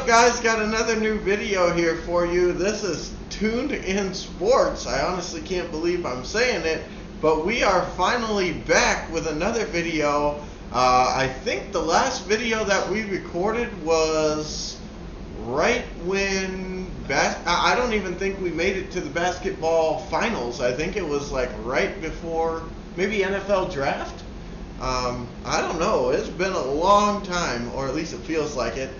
up, guys? Got another new video here for you. This is Tuned In Sports. I honestly can't believe I'm saying it, but we are finally back with another video. I think the last video that we recorded was right when I don't even think we made it to the basketball finals. I think it was like right before maybe NFL draft. I don't know. It's been a long time, or at least it feels like it,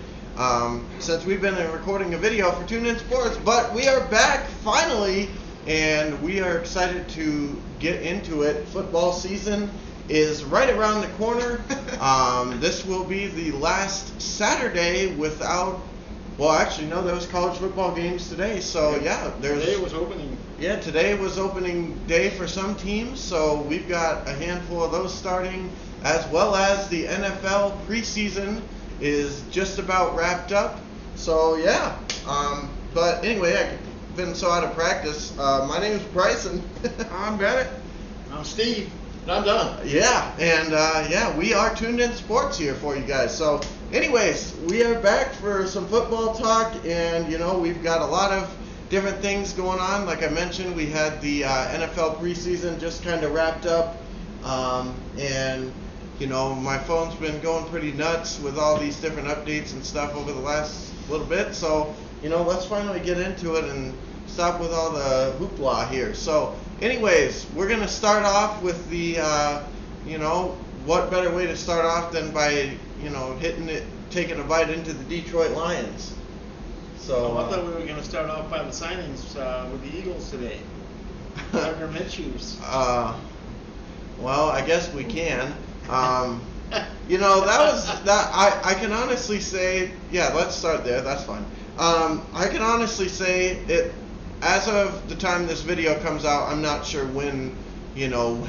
since we've been recording a video for Tuned In Sports. But we are back finally, and we are excited to get into it. Football season is right around the corner. This will be the last Saturday without. Well, actually, no, there was college football games today, so yeah, Today was opening. Yeah, today was opening day for some teams, so we've got a handful of those starting, as well as the NFL preseason is just about wrapped up. So yeah, but anyway, I've been so out of practice. My name is Bryson. I'm Bennett. I'm Steve. And I'm done. Yeah, and yeah, we are Tuned In Sports here for you guys. So anyways, we are back for some football talk, and you know, we've got a lot of different things going on. Like I mentioned, we had the NFL preseason just kind of wrapped up, and you know, my phone's been going pretty nuts with all these different updates and stuff over the last little bit. So you know, let's finally get into it and stop with all the hoopla here. So anyways, we're going to start off with the, you know, what better way to start off than by, you know, taking a bite into the Detroit Lions. So I thought we were going to start off by the signings with the Eagles today. Gardner Minshew's. Well, I guess we can. You know, I can honestly say, yeah, let's start there. That's fine. I can honestly say it. As of the time this video comes out, I'm not sure when, you know,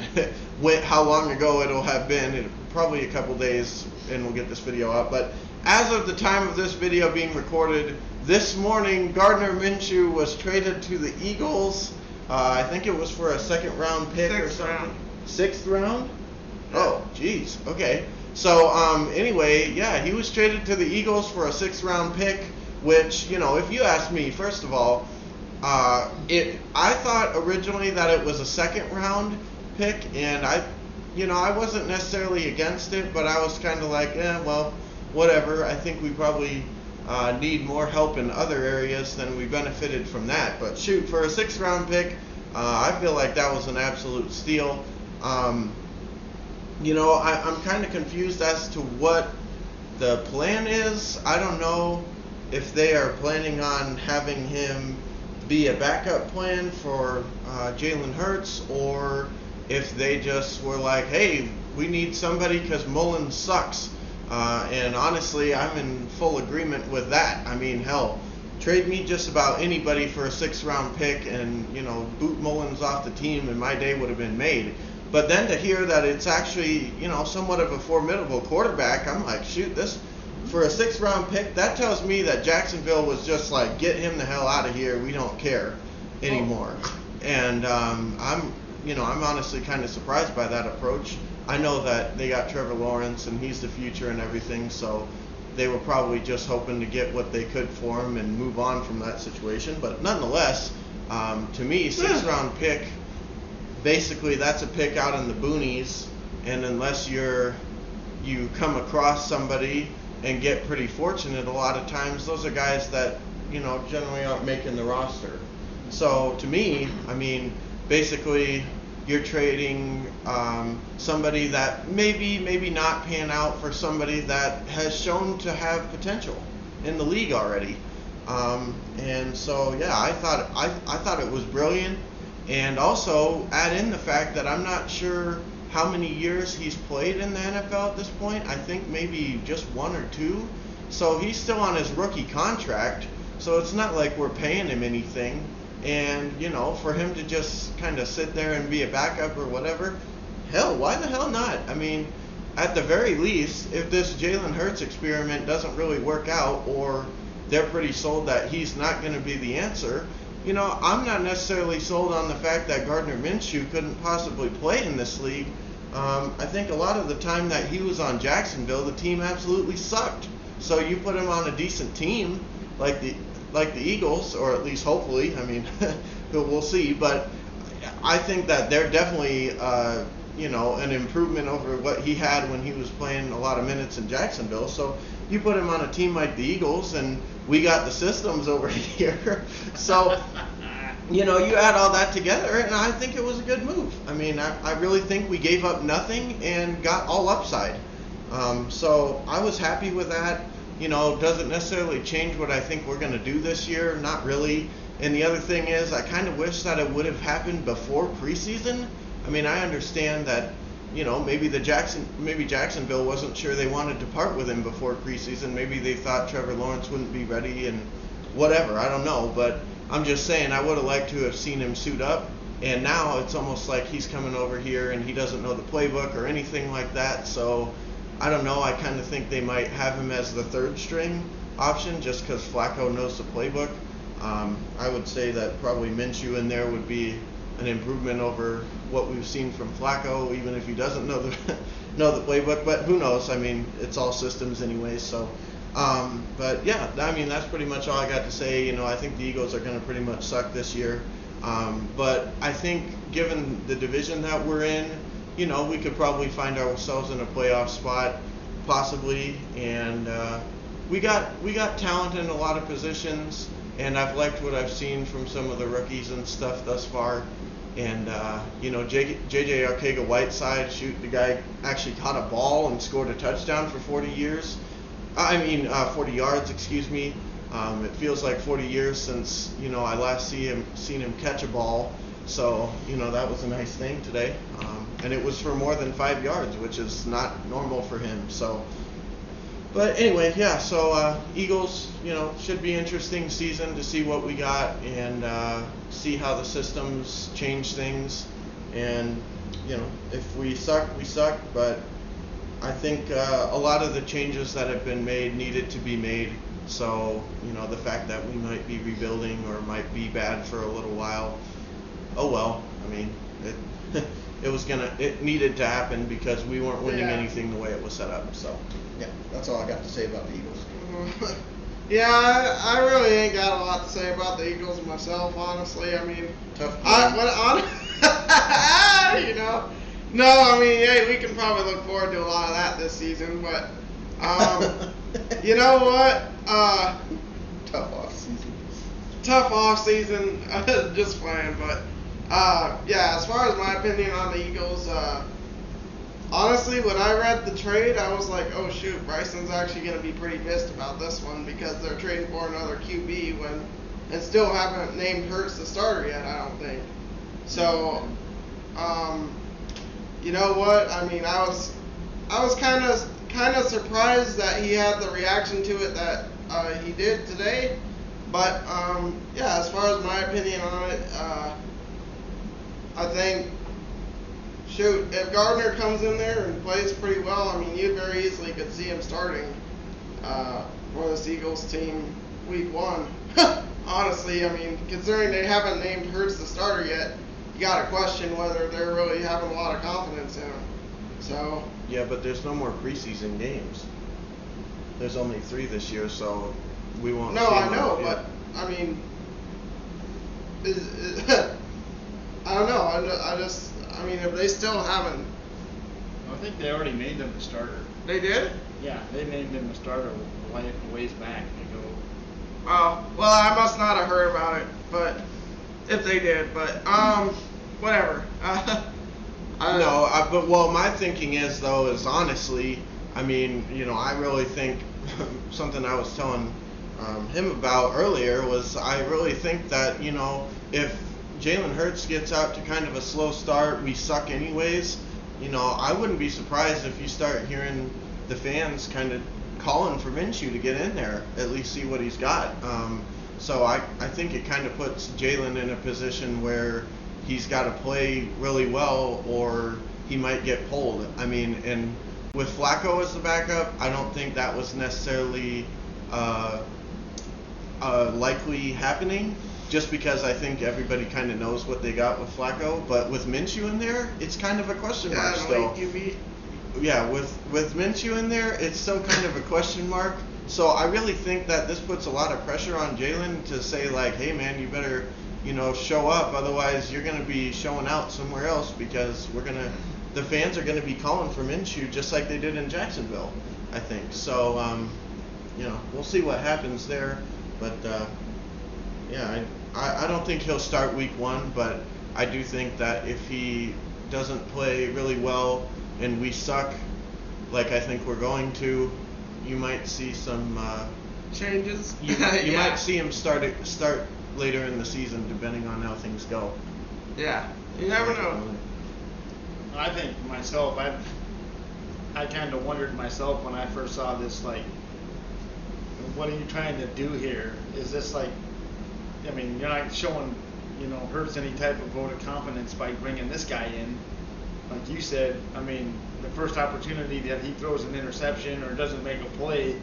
how long ago it'll have been. Probably a couple days, and we'll get this video up. But as of the time of this video being recorded, this morning, Gardner Minshew was traded to the Eagles. I think it was for a second-round pick or something. Sixth round? Oh, geez. Okay. So, anyway, yeah, he was traded to the Eagles for a sixth-round pick, which, you know, if you ask me, first of all, I thought originally that it was a second round pick, and I wasn't necessarily against it, but I was kind of like, well, whatever. I think we probably need more help in other areas than we benefited from that. But shoot, for a sixth round pick, I feel like that was an absolute steal. You know, I'm kind of confused as to what the plan is. I don't know if they are planning on having him be a backup plan for Jalen Hurts, or if they just were like, hey, we need somebody because Mullins sucks. And honestly, I'm in full agreement with that. I mean, hell, trade me just about anybody for a sixth-round pick and, you know, boot Mullins off the team, and my day would have been made. But then to hear that it's actually, you know, somewhat of a formidable quarterback, I'm like, shoot, this for a sixth-round pick, that tells me that Jacksonville was just like, get him the hell out of here. We don't care anymore. And I'm honestly kind of surprised by that approach. I know that they got Trevor Lawrence, and he's the future and everything, so they were probably just hoping to get what they could for him and move on from that situation. But nonetheless, to me, sixth-round pick, basically that's a pick out in the boonies, and unless you come across somebody and get pretty fortunate, a lot of times those are guys that, you know, generally aren't making the roster. So to me, I mean, basically you're trading somebody that maybe not pan out for somebody that has shown to have potential in the league already. And so yeah, I thought it was brilliant, and also add in the fact that I'm not sure how many years he's played in the NFL at this point. I think maybe just 1 or 2. So he's still on his rookie contract. So it's not like we're paying him anything. And, you know, for him to just kind of sit there and be a backup or whatever, hell, why the hell not? I mean, at the very least, if this Jalen Hurts experiment doesn't really work out, or they're pretty sold that he's not going to be the answer, you know, I'm not necessarily sold on the fact that Gardner Minshew couldn't possibly play in this league. I think a lot of the time that he was on Jacksonville, the team absolutely sucked. So you put him on a decent team like the Eagles, or at least hopefully. I mean, we'll see. But I think that they're definitely an improvement over what he had when he was playing a lot of minutes in Jacksonville. So you put him on a team like the Eagles, and we got the systems over here. So, you add all that together, and I think it was a good move. I mean, I really think we gave up nothing and got all upside. So I was happy with that. Does it necessarily change what I think we're going to do this year? Not really. And the other thing is, I kind of wish that it would have happened before preseason. I mean, I understand that, maybe Jacksonville wasn't sure they wanted to part with him before preseason. Maybe they thought Trevor Lawrence wouldn't be ready and whatever. I don't know. But I'm just saying, I would have liked to have seen him suit up. And now it's almost like he's coming over here and he doesn't know the playbook or anything like that. So I don't know. I kind of think they might have him as the third string option just because Flacco knows the playbook. I would say that probably Minshew in there would be an improvement over what we've seen from Flacco, even if he doesn't know the playbook. But who knows? I mean, it's all systems anyway. So, but yeah, I mean, that's pretty much all I got to say. I think the Eagles are going to pretty much suck this year. But I think given the division that we're in, we could probably find ourselves in a playoff spot, possibly. And we got talent in a lot of positions. And I've liked what I've seen from some of the rookies and stuff thus far. And, J.J. Arcega-Whiteside, the guy actually caught a ball and scored a touchdown for 40 yards, excuse me. It feels like 40 years since, I last seen him catch a ball. So, that was a nice thing today. And it was for more than 5 yards, which is not normal for him. So, but anyway, yeah, so Eagles, should be interesting season to see what we got and see how the systems change things. And, if we suck, we suck. But I think a lot of the changes that have been made needed to be made. So, the fact that we might be rebuilding or might be bad for a little while, oh well. I mean, it needed to happen because we weren't winning anything the way it was set up. So, yeah, that's all I got to say about the Eagles. Yeah, I really ain't got a lot to say about the Eagles myself, honestly. I mean, tough. No, I mean, hey, we can probably look forward to a lot of that this season, but you know what? Tough off season. Just playing, but yeah. As far as my opinion on the Eagles, honestly, when I read the trade, I was like, oh shoot, Bryson's actually going to be pretty pissed about this one because they're trading for another QB and still haven't named Hurts the starter yet. I don't think. So, you know what? I mean, I was kind of surprised that he had the reaction to it that he did today. But yeah, as far as my opinion on it, I think, shoot, if Gardner comes in there and plays pretty well, I mean, you very easily could see him starting for this Eagles team week 1. Honestly, I mean, considering they haven't named Hurts the starter yet, you got to question whether they're really having a lot of confidence in him. So. Yeah, but there's no more preseason games. There's only 3 this year, so we won't. No, I know, but I mean, I don't know. I mean, if they still haven't. I think they already made them the starter. They did? Yeah, they named him the starter a ways back. They go. Oh, well, I must not have heard about it, but if they did, but whatever. But my thinking is honestly, I mean, I really think something I was telling him about earlier was I really think that, if Jalen Hurts gets out to kind of a slow start, we suck anyways, I wouldn't be surprised if you start hearing the fans kind of calling for Minshew to get in there, at least see what he's got. So I think it kind of puts Jalen in a position where he's got to play really well or he might get pulled. I mean, and with Flacco as the backup, I don't think that was necessarily likely happening, just because I think everybody kind of knows what they got with Flacco. But with Minshew in there, it's kind of a question mark still. Yeah, with Minshew in there, it's still kind of a question mark So I really think that this puts a lot of pressure on Jalen to say like, hey man, you better, show up. Otherwise, you're going to be showing out somewhere else because the fans are going to be calling for Minshew just like they did in Jacksonville, I think. So, we'll see what happens there. But yeah, I don't think he'll start week 1, but I do think that if he doesn't play really well and we suck, like I think we're going to, you might see some changes. You might see him start later in the season, depending on how things go. Yeah, you never know. I think myself, I kind of wondered myself when I first saw this, like, what are you trying to do here? Is this like, I mean, you're not showing, Hurts any type of vote of confidence by bringing this guy in. Like you said, I mean, the first opportunity that he throws an interception or doesn't make a play,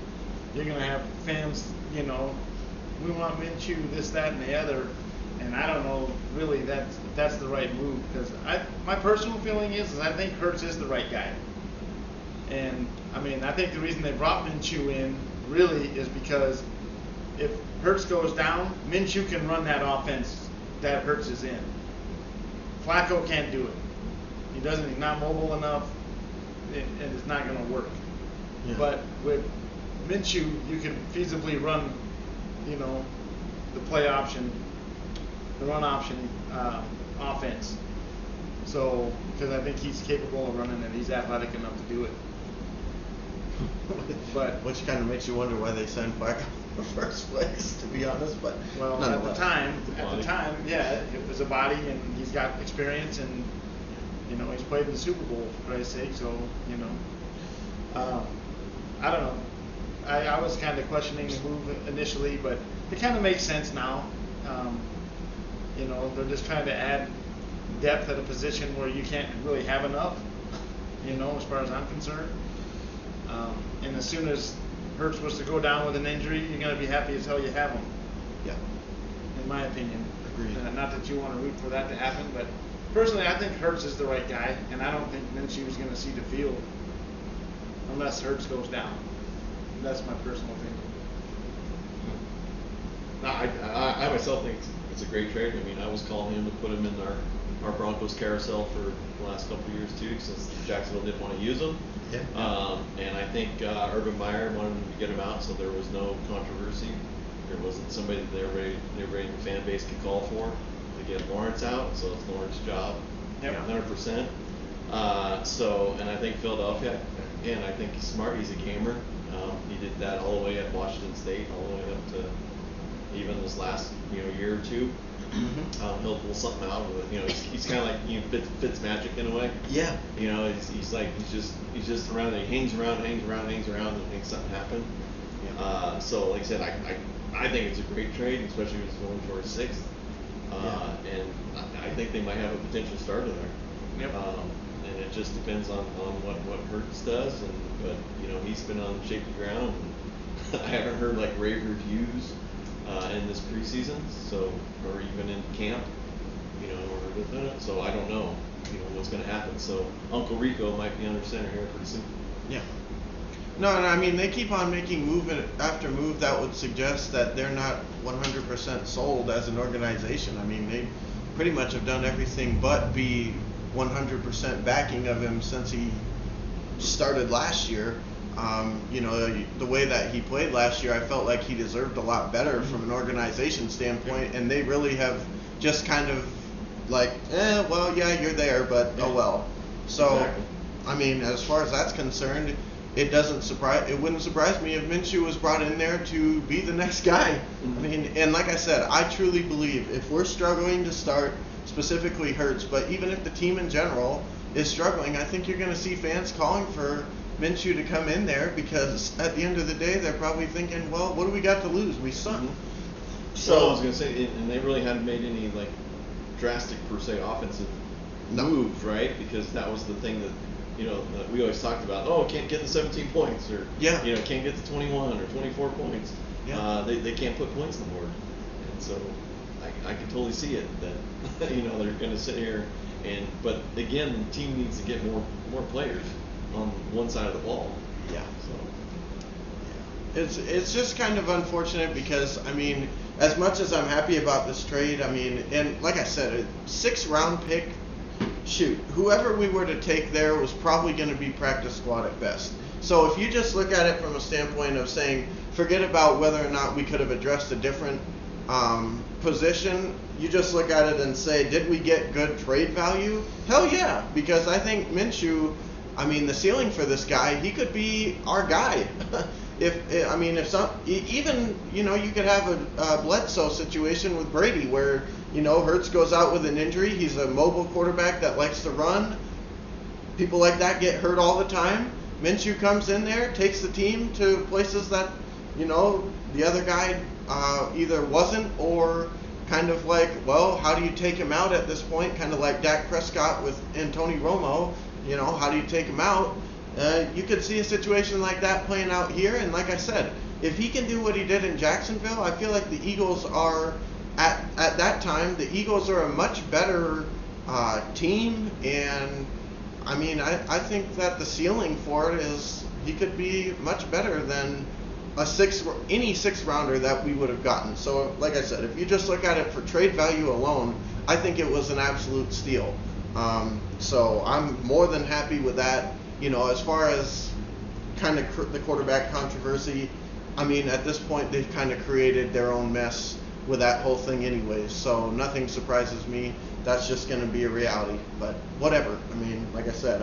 you're going to have fans, we want Minshew, this, that, and the other. And I don't know really that's the right move, because my personal feeling is I think Hurts is the right guy. And I mean, I think the reason they brought Minshew in really is because if Hurts goes down, Minshew can run that offense that Hurts is in. Flacco can't do it. He's not mobile enough, and it's not going to work. Yeah. But with Minshew, you can feasibly run, the play option, the run option offense. So, because I think he's capable of running and he's athletic enough to do it. But which kind of makes you wonder why they signed Flacco in the first place, to be honest. But well, at the time, yeah, it was a body, and he's got experience, and he's played in the Super Bowl for Christ's sake. So I don't know. I was kind of questioning the move initially, but it kind of makes sense now. They're just trying to add depth at a position where you can't really have enough, as far as I'm concerned. And as soon as Hurts was to go down with an injury, you're going to be happy as hell you have him. Yeah. In my opinion. Agreed. Not that you want to root for that to happen, but personally, I think Hurts is the right guy, and I don't think Minshew is going to see the field unless Hurts goes down. That's my personal opinion. No, I myself think it's a great trade. I mean, I was calling him to put him in our Broncos carousel for the last couple of years too, since Jacksonville didn't want to use him. Yeah. And I think Urban Meyer wanted him to get him out, so there was no controversy. There wasn't somebody that everybody in the fan base could call for to get Lawrence out, so it's Lawrence's job. Yep. 100%. And I think Philadelphia, again, I think he's smart. He's a gamer. He did that all the way at Washington State, all the way up to even this last year or two. Mm-hmm. He'll pull something out of it. He's kind of like Fitz magic in a way. Yeah. He's just around. He hangs around, and makes something happen. Yeah. So like I said, I think it's a great trade, especially if it's going for a sixth. And I think they might have a potential starter there. Yep. And it just depends on what Hurts does, but he's been on shaky ground. And I haven't heard like rave reviews in this preseason, or even in camp, so I don't know, what's going to happen. So Uncle Rico might be under center here pretty soon. Yeah. No, I mean, they keep on making move after move that would suggest that they're not 100% sold as an organization. I mean, they pretty much have done everything but be 100% backing of him since he started last year. The way that he played last year, I felt like he deserved a lot better from an organization standpoint, and they really have just kind of like, well, yeah, you're there, but oh well. So, Exactly. I mean, as far as that's concerned, it wouldn't surprise me if Minshew was brought in there to be the next guy. Mm-hmm. I mean, and like I said, I truly believe if we're struggling to start, specifically Hurts, but even if the team in general is struggling, I think you're going to see fans calling for Minshew to come in there, because at the end of the day, they're probably thinking, well, what do we got to lose? We suck. Mm-hmm. So I was going to say, and they really hadn't made any like drastic per se offensive moves, right? Because that was the thing that that we always talked about. Oh, can't get the 17 points, or can't get the 21 or 24 points. Yeah. They can't put points on the board, and so I can totally see it that they're going to sit here but again, the team needs to get more players on one side of the ball. Yeah. So. It's just kind of unfortunate because, I mean, as much as I'm happy about this trade, I mean, and like I said, a 6th-round pick, shoot, whoever we were to take there was probably going to be practice squad at best. So if you just look at it from a standpoint of saying, forget about whether or not we could have addressed a different position, you just look at it and say, did we get good trade value? Hell yeah, because I think Minshew, I mean, the ceiling for this guy, he could be our guy. Even, you know, you could have a Bledsoe situation with Brady where, you know, Hurts goes out with an injury. He's a mobile quarterback that likes to run. People like that get hurt all the time. Minshew comes in there, takes the team to places that, you know, the other guy either wasn't, or kind of like, well, how do you take him out at this point? Kind of like Dak Prescott with Tony Romo. You know, how do you take him out? You could see a situation like that playing out here. And like I said, if he can do what he did in Jacksonville, I feel like the Eagles are, at that time, the Eagles are a much better team. And, I mean, I think that the ceiling for it is he could be much better than any 6th-rounder that we would have gotten. So, like I said, if you just look at it for trade value alone, I think it was an absolute steal. So I'm more than happy with that. You know, as far as kind of the quarterback controversy, I mean, at this point, they've kind of created their own mess with that whole thing anyways. So nothing surprises me. That's just going to be a reality. But whatever. I mean, like I said,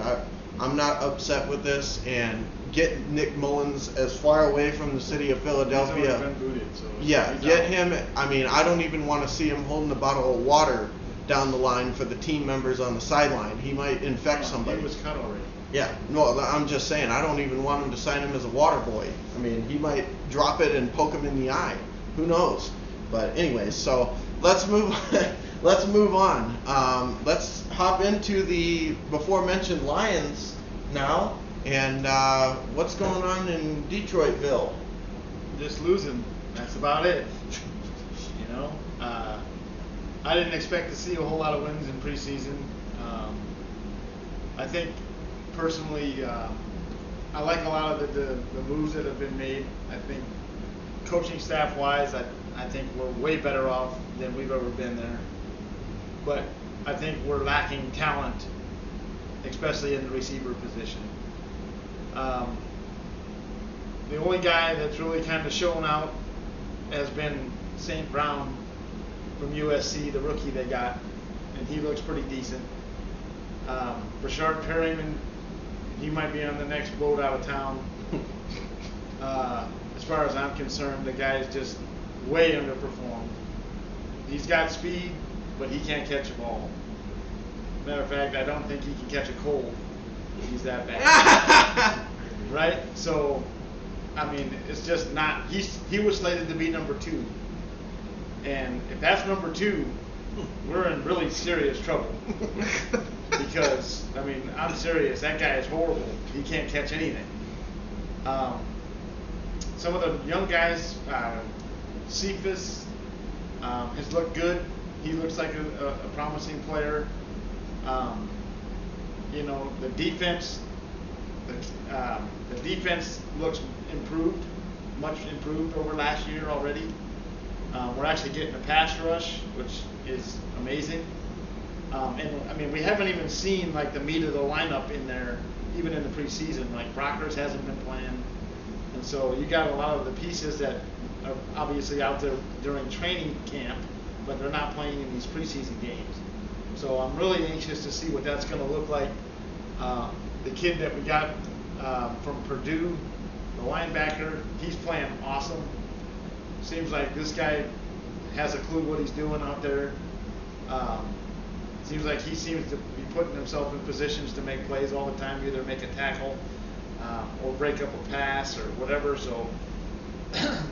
I'm not upset with this. And get Nick Mullins as far away from the city of Philadelphia. He's already been booted, so yeah, he's get out. him. I mean, I don't even want to see him holding a bottle of water down the line for the team members on the sideline. He might infect somebody. He was cut already. Yeah, no, I'm just saying, I don't even want him to sign him as a water boy. I mean, he might drop it and poke him in the eye. Who knows? But anyways, so let's move let's move on. Let's hop into the before mentioned Lions now. And what's going on in Detroitville? Just losing. That's about it. You know, I didn't expect to see a whole lot of wins in preseason. I think personally, I like a lot of the moves that have been made. I think coaching staff wise, I think we're way better off than we've ever been there. But I think we're lacking talent, especially in the receiver position. The only guy that's really kind of shown out has been St. Brown from USC, the rookie they got, and he looks pretty decent. Rashard Perryman, he might be on the next boat out of town. As far as I'm concerned, the guy is just way underperformed. He's got speed, but he can't catch a ball. Matter of fact, I don't think he can catch a cold. He's that bad. Right? So, I mean, it's just not. He was slated to be number 2. And if that's number 2, we're in really serious trouble. Because, I mean, I'm serious. That guy is horrible. He can't catch anything. Some of the young guys, Cephas has looked good. He looks like a promising player. You know, the defense looks improved, much improved over last year already. We're actually getting a pass rush, which is amazing. And I mean, we haven't even seen like the meat of the lineup in there, even in the preseason. Like Brockers hasn't been playing, and so you got a lot of the pieces that are obviously out there during training camp, but they're not playing in these preseason games. So I'm really anxious to see what that's going to look like. The kid that we got from Purdue, the linebacker, he's playing awesome. Seems like this guy has a clue what he's doing out there. Seems like he seems to be putting himself in positions to make plays all the time, either make a tackle or break up a pass or whatever. So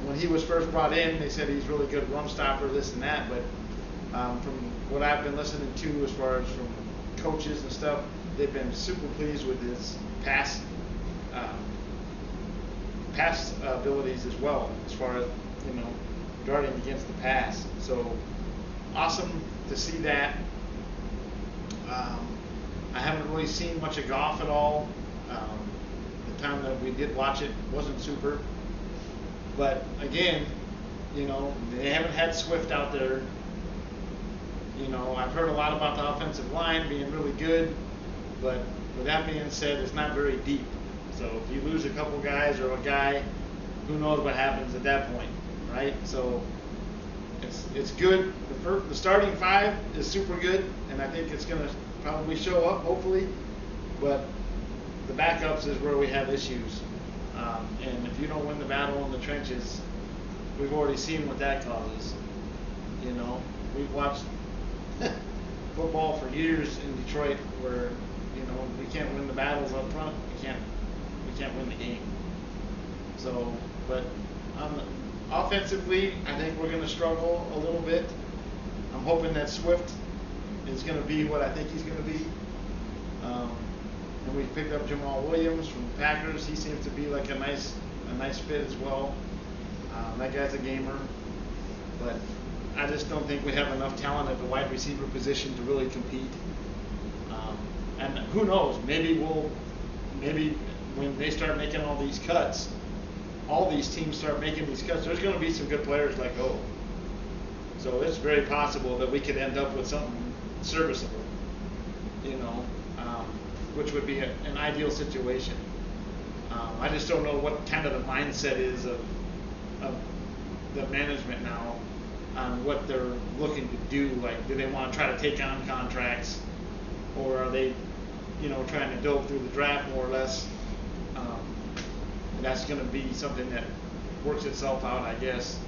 when he was first brought in, they said he's really good run stopper, this and that. But from what I've been listening to, as far as from coaches and stuff, they've been super pleased with his pass abilities as well, as far as, you know, guarding against the pass. So awesome to see that. I haven't really seen much of Goff at all. The time that we did watch it wasn't super. But again, they haven't had Swift out there. I've heard a lot about the offensive line being really good, but with that being said, it's not very deep. So if you lose a couple guys or a guy, who knows what happens at that point, right? So it's good. The starting five is super good, and I think it's going to probably show up, hopefully. But the backups is where we have issues. And if you don't win the battle in the trenches, we've already seen what that causes. We've watched football for years in Detroit where, we can't win the battles up front. We can't win the game. So, but offensively, I think we're going to struggle a little bit. I'm hoping that Swift is going to be what I think he's going to be. And we picked up Jamal Williams from the Packers. He seems to be like a nice fit as well. That guy's a gamer, but I just don't think we have enough talent at the wide receiver position to really compete. And who knows? Maybe when they start making all these cuts, all these teams start making these cuts, there's going to be some good players let go. So it's very possible that we could end up with something serviceable, which would be an ideal situation. I just don't know what kind of the mindset is of the management now on what they're looking to do. Like, do they want to try to take on contracts, or are they, trying to build through the draft more or less? And that's going to be something that works itself out, I guess.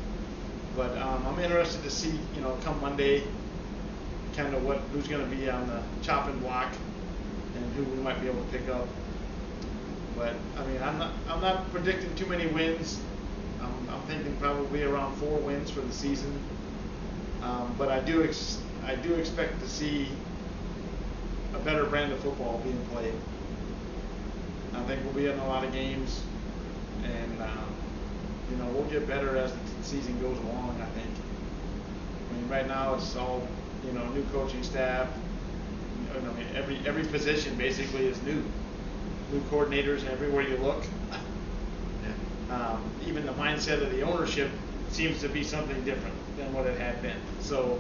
But I'm interested to see, come Monday, kind of who's going to be on the chopping block and who we might be able to pick up. But I mean, I'm not predicting too many wins. I'm thinking probably around 4 wins for the season. But I do expect to see a better brand of football being played. I think we'll be in a lot of games, and we'll get better as the season goes along, I think. I mean, right now it's all new coaching staff. Every position basically is new coordinators everywhere you look. Even the mindset of the ownership seems to be something different than what it had been. So,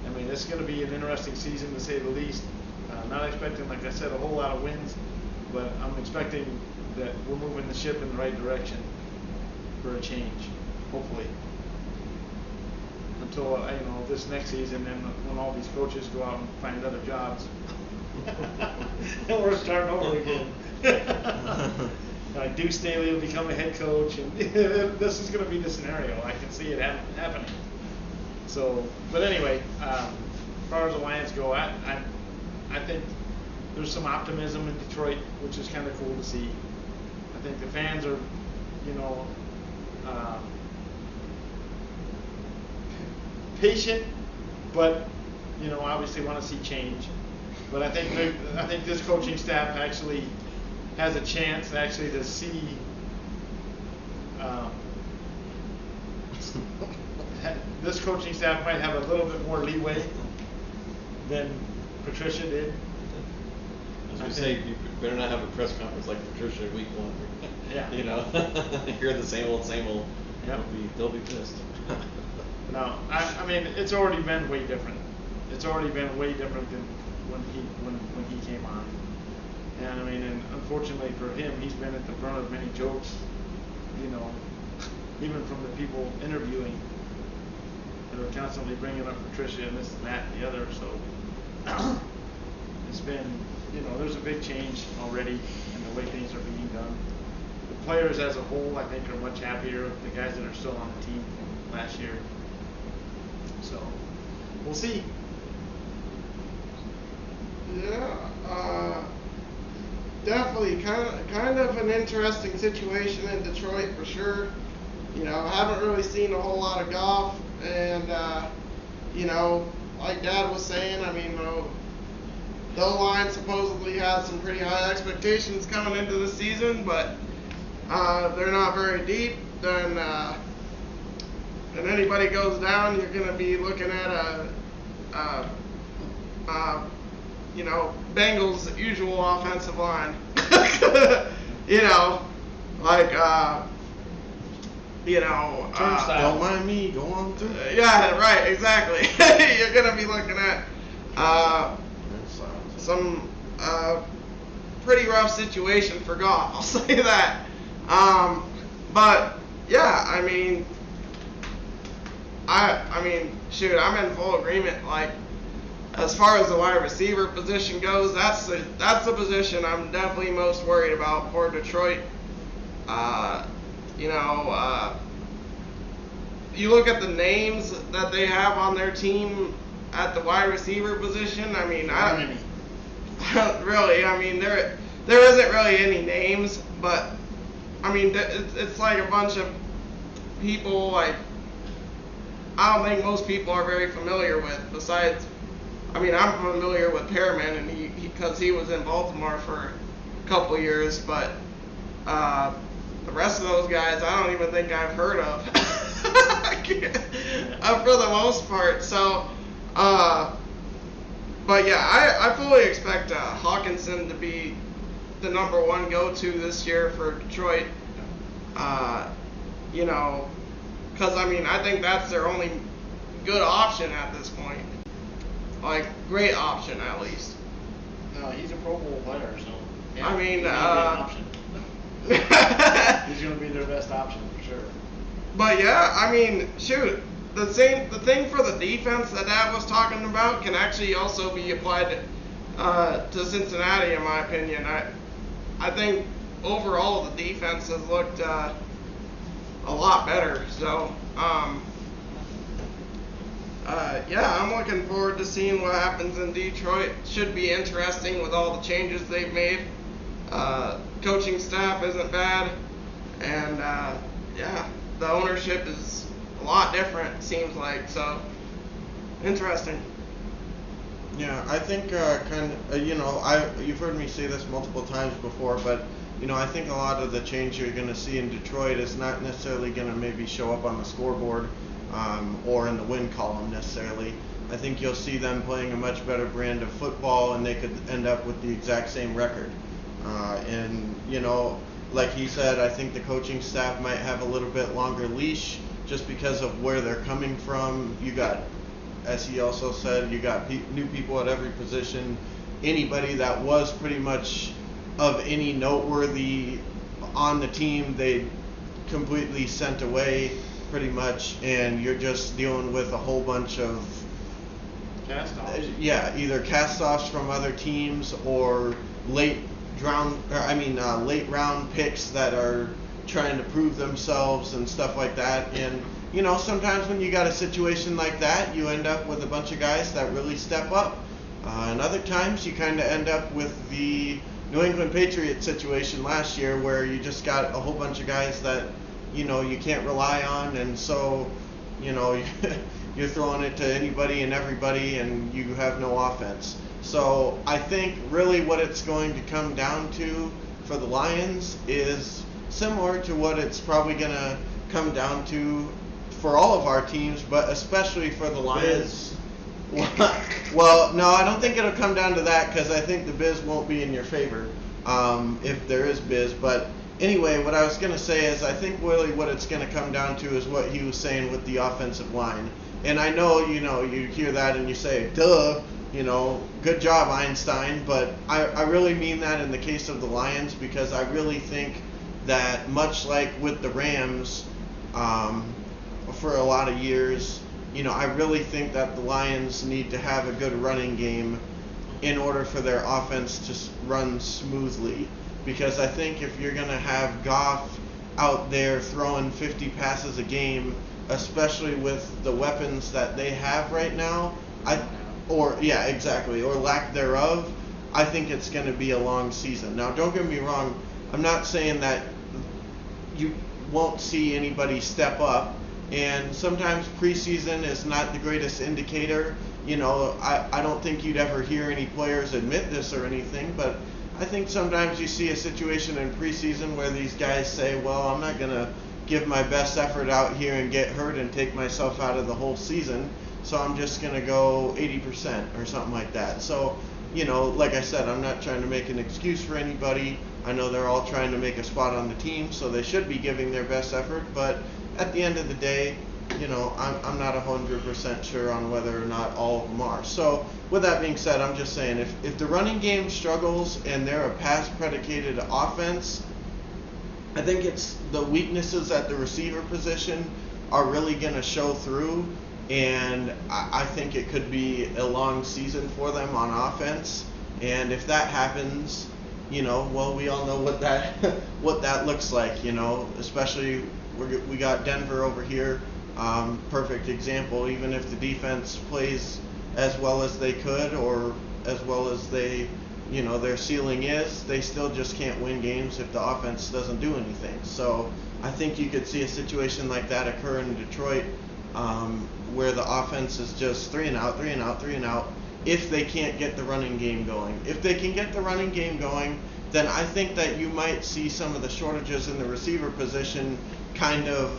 I mean, it's going to be an interesting season to say the least. Not expecting, like I said, a whole lot of wins, but I'm expecting that we're moving the ship in the right direction for a change, hopefully. Until this next season, and when all these coaches go out and find other jobs, and we're starting over again. Duke Staley will become a head coach, and this is going to be the scenario. I can see it happening. So, but anyway, as far as the Lions go, I think there's some optimism in Detroit, which is kind of cool to see. I think the fans are, patient, but obviously want to see change. But I think this coaching staff actually has a chance to see this coaching staff might have a little bit more leeway than Patricia did. As we say, you better not have a press conference like Patricia week 1. Yeah. Hear the same old. Yep. They'll be pissed. No, I mean, it's already been way different. It's already been way different than when he came on. And I mean, and unfortunately for him, he's been at the front of many jokes, even from the people interviewing that are constantly bringing up Patricia and this and that and the other. So it's been, there's a big change already in the way things are being done. The players as a whole, I think, are much happier with the guys that are still on the team from last year. So we'll see. Yeah, definitely kind of an interesting situation in Detroit for sure. I haven't really seen a whole lot of golf, and like Dad was saying, I mean, the line supposedly has some pretty high expectations coming into the season, but they're not very deep. Then anybody goes down, you're going to be looking at Bengals' usual offensive line. Turnstile. Don't mind me, go on through. Yeah, right, exactly. You're gonna be looking at some pretty rough situation for golf. I'll say that. But yeah, I mean, shoot, I'm in full agreement. Like, as far as the wide receiver position goes, that's the position I'm definitely most worried about for Detroit. You look at the names that they have on their team at the wide receiver position. I mean, really, I mean, there isn't really any names, but I mean, it's like a bunch of people. Like, I don't think most people are very familiar with. Besides, I mean, I'm familiar with Perryman, and because he was in Baltimore for a couple of years, but the rest of those guys, I don't even think I've heard of. For the most part. So, but yeah, I fully expect Hawkinson to be the number one go-to this year for Detroit. Because I mean, I think that's their only good option at this point. Like, great option at least. No, he's a Pro Bowl player, so yeah, I mean, he's gonna be an option. He's gonna be their best option for sure. But yeah, I mean, shoot, the thing for the defense that Dad was talking about can actually also be applied to Cincinnati, in my opinion. I think overall the defense has looked a lot better. So, yeah, I'm looking forward to seeing what happens in Detroit. Should be interesting with all the changes they've made. Coaching staff isn't bad, and yeah, the ownership is a lot different, it seems like. So, interesting. Yeah, I think you've heard me say this multiple times before, but I think a lot of the change you're going to see in Detroit is not necessarily going to maybe show up on the scoreboard or in the win column necessarily. I think you'll see them playing a much better brand of football, and they could end up with the exact same record. Like he said, I think the coaching staff might have a little bit longer leash just because of where they're coming from. You got, as he also said, you got new people at every position. Anybody that was pretty much of any noteworthy on the team, they completely sent away pretty much, and you're just dealing with a whole bunch of Cast-offs. either cast-offs from other teams or late round picks that are trying to prove themselves and stuff like that. And sometimes when you got a situation like that, you end up with a bunch of guys that really step up. And other times you kind of end up with the New England Patriots situation last year, where you just got a whole bunch of guys that you can't rely on, and so you're throwing it to anybody and everybody, and you have no offense. So I think really what it's going to come down to for the Lions is similar to what it's probably going to come down to for all of our teams, but especially for the Lions. Well, no, I don't think it'll come down to that, because I think the biz won't be in your favor if there is biz. But anyway, what I was going to say is I think really what it's going to come down to is what he was saying with the offensive line. And I know, you hear that and you say, duh, good job, Einstein. But I really mean that in the case of the Lions, because I really think that much like with the Rams for a lot of years, I really think that the Lions need to have a good running game in order for their offense to run smoothly. Because I think if you're going to have Goff out there throwing 50 passes a game, especially with the weapons that they have right now, or lack thereof, I think it's going to be a long season. Now, don't get me wrong, I'm not saying that you won't see anybody step up, and sometimes preseason is not the greatest indicator. I don't think you'd ever hear any players admit this or anything, but I think sometimes you see a situation in preseason where these guys say, well, I'm not going to give my best effort out here and get hurt and take myself out of the whole season, so I'm just going to go 80% or something like that. So, like I said, I'm not trying to make an excuse for anybody. I know they're all trying to make a spot on the team, so they should be giving their best effort, but at the end of the day, I'm not 100% sure on whether or not all of them are. So with that being said, I'm just saying if the running game struggles and they're a pass predicated offense, I think it's the weaknesses at the receiver position are really going to show through, and I think it could be a long season for them on offense. And if that happens, well, we all know what that looks like, especially we got Denver over here, perfect example. Even if the defense plays as well as they could or as well as they, their ceiling is, they still just can't win games if the offense doesn't do anything. So I think you could see a situation like that occur in Detroit, where the offense is just 3 and out, 3 and out, 3 and out, if they can't get the running game going. If they can get the running game going, then I think that you might see some of the shortages in the receiver position kind of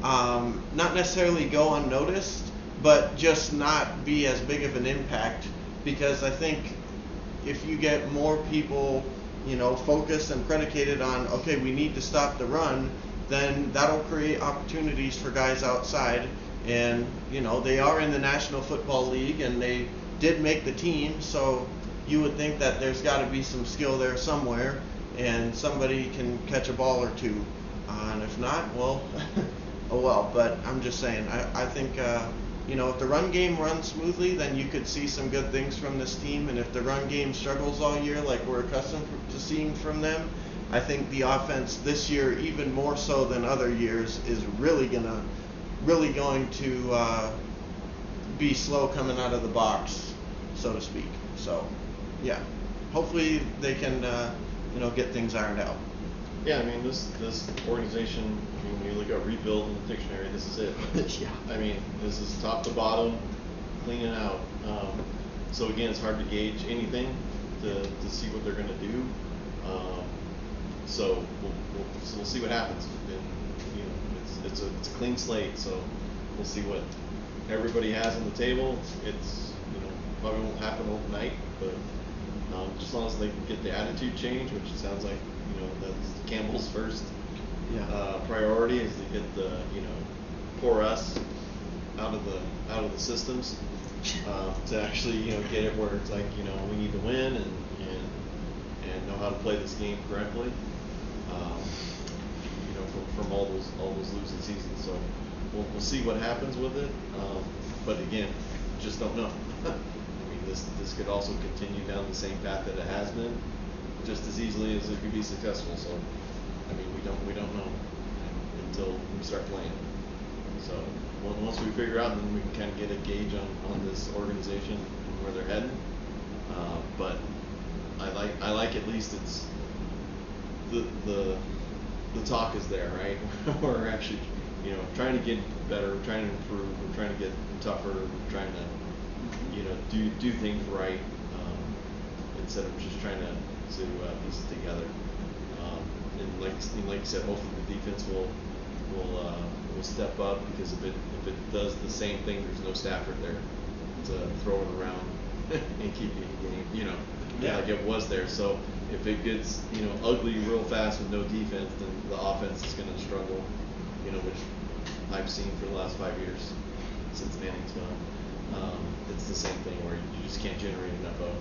not necessarily go unnoticed, but just not be as big of an impact, because I think if you get more people, focused and predicated on, okay, we need to stop the run, then that'll create opportunities for guys outside. And, they are in the National Football League and they did make the team, so you would think that there's got to be some skill there somewhere and somebody can catch a ball or two. And if not, well, oh well. But I'm just saying, I think, if the run game runs smoothly, then you could see some good things from this team. And if the run game struggles all year like we're accustomed to seeing from them, I think the offense this year, even more so than other years, is really going to be slow coming out of the box, so to speak. So, yeah, hopefully they can, get things ironed out. Yeah, I mean, this organization, when you look at rebuild in the dictionary, this is it. Yeah. I mean, this is top to bottom, clean it out. So again, it's hard to gauge anything to see what they're going to do. So we'll see what happens. And, it's a clean slate, so we'll see what everybody has on the table. It's probably won't happen overnight, but just as long as they can get the attitude change, which it sounds like that's Campbell's first priority, is to get the pour us out of the systems, to actually get it where it's like we need to win and know how to play this game correctly, from all those losing seasons. So we'll see what happens with it, but again, just don't know. I mean, this could also continue down the same path that it has been, just as easily as it could be successful. So, I mean, we don't know until we start playing. So once we figure out, then we can kind of get a gauge on this organization and where they're heading. But I like at least it's the talk is there, right? We're actually trying to get better, we're trying to improve, we're trying to get tougher, we're trying to do things right, instead of just trying to piece it together. And like you said, hopefully the defense will step up, because if it does the same thing, there's no Stafford there to throw it around and keep you in game, like it was there. So if it gets ugly real fast with no defense, then the offense is going to struggle, which I've seen for the last 5 years since Manning's gone. It's the same thing where you just can't generate enough of.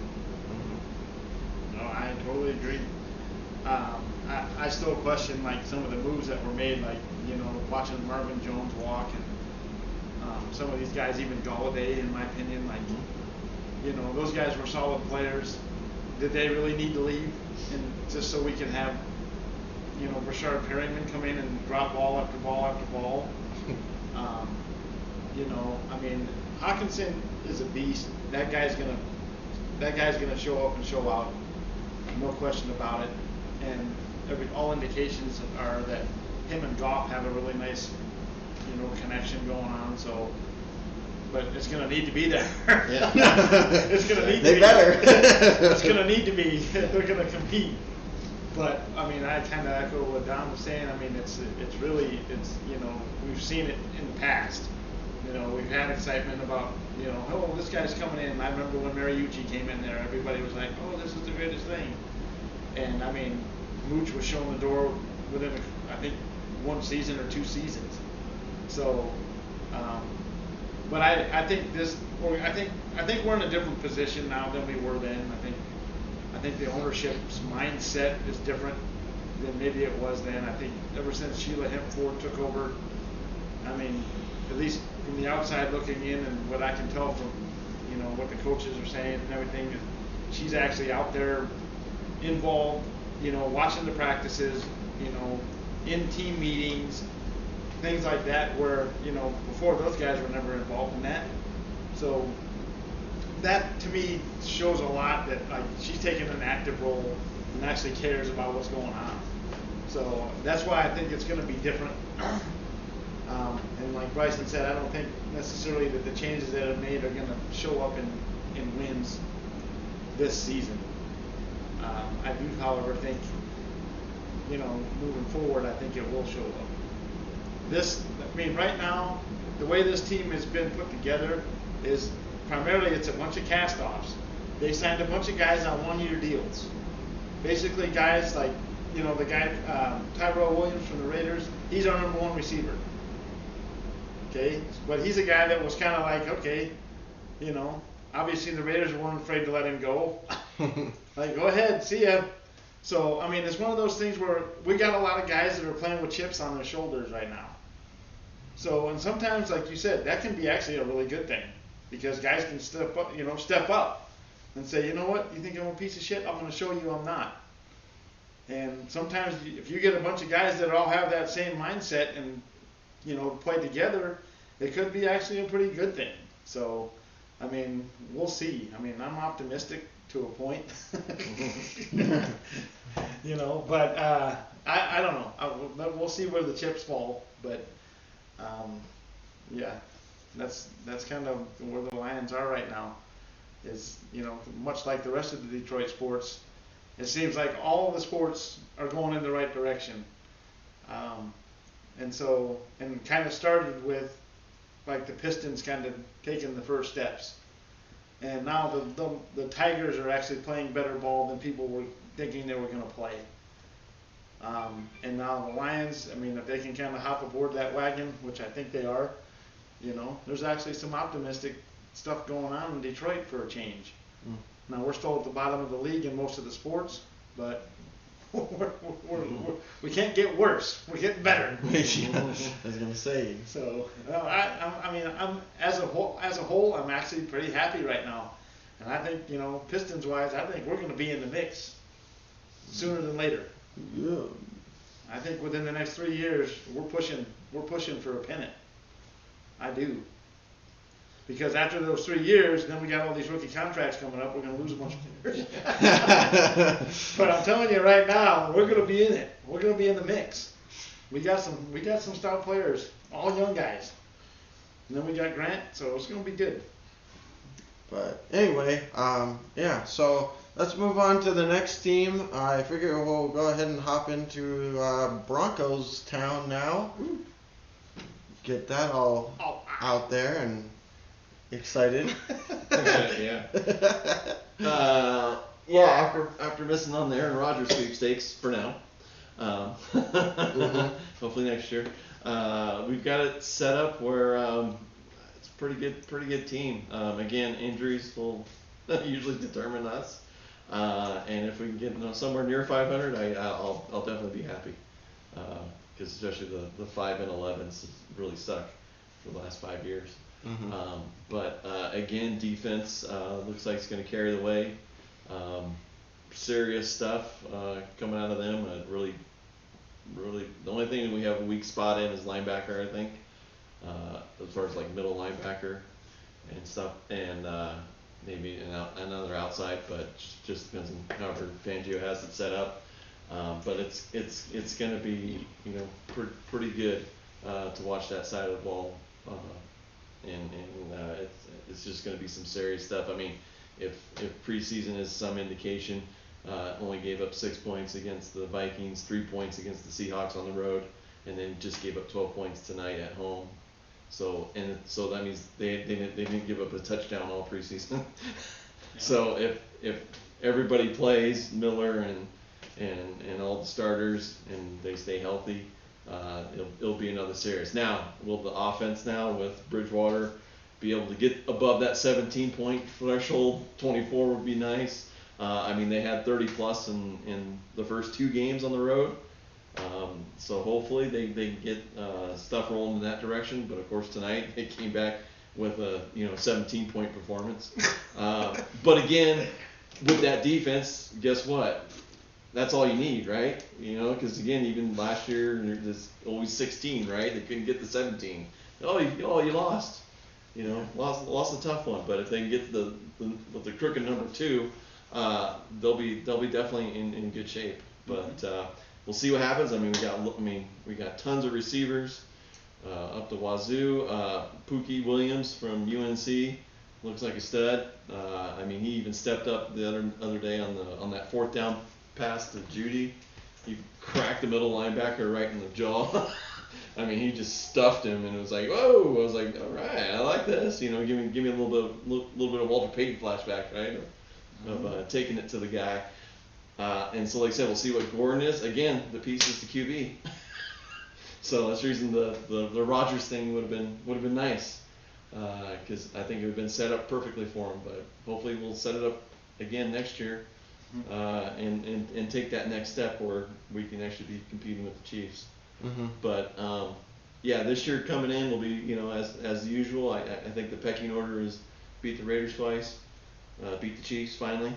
No, I totally agree. I still question some of the moves that were made, watching Marvin Jones walk, and some of these guys, even Galladay, in my opinion, those guys were solid players. Did they really need to leave, and just so we can have Rashard Perryman come in and drop ball after ball after ball? I mean, Hawkinson is a beast. That guy's gonna show up and show out, no question about it. And all indications are that him and Goff have a really nice, connection going on. So, but it's gonna need to be there. Yeah. It's gonna need to They be. better. It's gonna need to be. They're gonna compete. But I mean, I kind of echo what Don was saying. I mean, it's really we've seen it in the past. We've had excitement about oh, this guy's coming in. I remember when Mariucci came in there, everybody was like, oh, this is the greatest thing. And I mean, Mooch was shown the door within I think 1 season or 2 seasons. So, but I think I think we're in a different position now than we were then. I think the ownership's mindset is different than maybe it was then. I think ever since Sheila Hempford took over, I mean, at least from the outside looking in and what I can tell from, what the coaches are saying and everything, she's actually out there involved, watching the practices, in team meetings, things like that, where, before those guys were never involved in that. So that to me shows a lot that she's taking an active role and actually cares about what's going on. So that's why I think it's going to be different. And like Bryson said, I don't think necessarily that the changes that are made are going to show up in wins this season. I do, however, think, moving forward, I think it will show up. Right now, the way this team has been put together is primarily it's a bunch of cast-offs. They signed a bunch of guys on one-year deals. Basically, guys like, the guy, Tyrell Williams from the Raiders, he's our number one receiver. Okay, but he's a guy that was kind of like, okay, obviously the Raiders weren't afraid to let him go. Like, go ahead, see ya. So, it's one of those things where we got a lot of guys that are playing with chips on their shoulders right now. So, and sometimes, like you said, that can be actually a really good thing because guys can step up and say, you know what, you think I'm a piece of shit? I'm going to show you I'm not. And sometimes if you get a bunch of guys that all have that same mindset and, play together, it could be actually a pretty good thing. So, we'll see. I'm optimistic to a point. But I don't know. We'll see where the chips fall. But yeah, that's kind of where the Lions are right now. Is much like the rest of the Detroit sports, it seems like all of the sports are going in the right direction. And kind of started with like the Pistons kind of taking the first steps. And now the Tigers are actually playing better ball than people were thinking they were going to play. And now the Lions, if they can kind of hop aboard that wagon, which I think they are, there's actually some optimistic stuff going on in Detroit for a change. Now we're still at the bottom of the league in most of the sports, but we can't get worse. We're getting better. I was gonna say. So I'm as a whole, I'm actually pretty happy right now, and I think Pistons wise, I think we're going to be in the mix sooner than later. Yeah. I think within the next 3 years, we're pushing for a pennant. I do. Because after those 3 years, then we got all these rookie contracts coming up. We're going to lose a bunch of players. But I'm telling you right now, we're going to be in it. We're going to be in the mix. We got some star players, all young guys. And then we got Grant, so it's going to be good. But anyway, yeah. So let's move on to the next team. I figure we'll go ahead and hop into Broncos town now. Get that all out there and excited. Yeah. Yeah. After missing on the Aaron Rodgers sweepstakes for now, hopefully next year, we've got it set up where it's a pretty good team. Again, injuries will usually determine us, and if we can get somewhere near 500, I'll definitely be happy. Because especially the 5-11s has really sucked for the last 5 years. But again, defense looks like it's going to carry the way. Serious stuff coming out of them. Really, the only thing we have a weak spot in is linebacker, I think, as far as like middle linebacker and stuff, and maybe another outside, but just depends on however Fangio has it set up. But it's going to be pretty good to watch that side of the ball. And it's just going to be some serious stuff. If preseason is some indication, only gave up 6 points against the Vikings, 3 points against the Seahawks on the road, and then just gave up 12 points tonight at home. So that means they didn't give up a touchdown all preseason. Yeah. So if everybody plays, Miller and all the starters, and they stay healthy, it'll be another series. Now, will the offense now with Bridgewater be able to get above that 17-point threshold? 24 would be nice. I mean, they had 30 plus in the first 2 games on the road. So hopefully they get stuff rolling in that direction. But of course tonight they came back with a 17-point performance. But again, with that defense, guess what? That's all you need, right? Because again, even last year there's always 16, right? They couldn't get the 17. You lost. Lost a tough one. But if they can get with the crooked number 2, they'll be definitely in good shape. But we'll see what happens. I mean, we got tons of receivers up the wazoo. Pookie Williams from UNC looks like a stud. I mean, he even stepped up the other day on that 4th down pass to Judy. He cracked the middle linebacker right in the jaw. I mean, he just stuffed him, and it was like, whoa! I was like, all right, I like this. Give me a little bit of Walter Payton flashback, right? Of taking it to the guy. And so, like I said, we'll see what Gordon is. Again, the pieces to QB. So that's the reason the Rodgers thing would have been nice, because I think it would have been set up perfectly for him. But hopefully, we'll set it up again next year, and take that next step where we can actually be competing with the Chiefs. But this year coming in will be as usual. I think the pecking order is beat the Raiders twice, beat the Chiefs finally.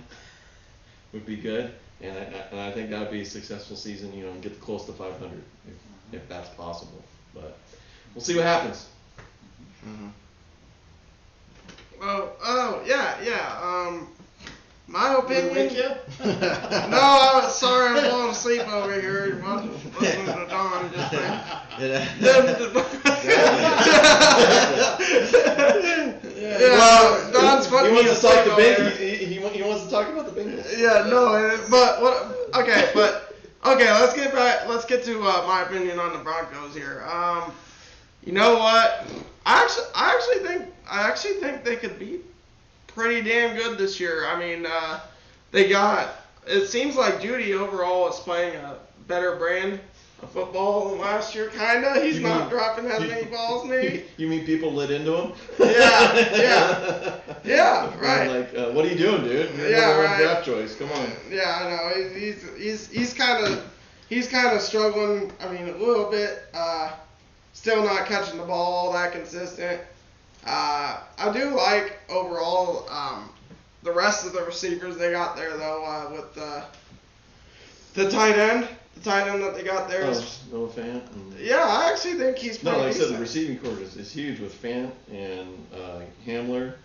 Would be good, and I think that would be a successful season, and get close to 500 if that's possible. But we'll see what happens. My opinion. Wake you? No, I was sorry, I'm falling asleep over here. Listening to Don just Well, Don's fucking He wants to talk the Bengals. He wants to talk about the Bengals. Yeah, no, but what? Okay, let's get back. Let's get to my opinion on the Broncos here. You know what? I actually think they could be pretty damn good this year. I mean, it seems like Judy overall is playing a better brand of football than last year, kinda. He's not dropping as many balls, maybe. You mean people lit into him? Yeah, right. Like, what are you doing, dude? You're Yeah, number 1 right. draft choice. Come on. Yeah, I know. He's kind of struggling. I mean, a little bit. Still not catching the ball all that consistent. I do like overall the rest of the receivers they got there though, with the tight end that they got there. Noah Fant. Yeah, I actually think he's pretty No, like I said, decent. the receiving corps is huge with Fant and Hamler.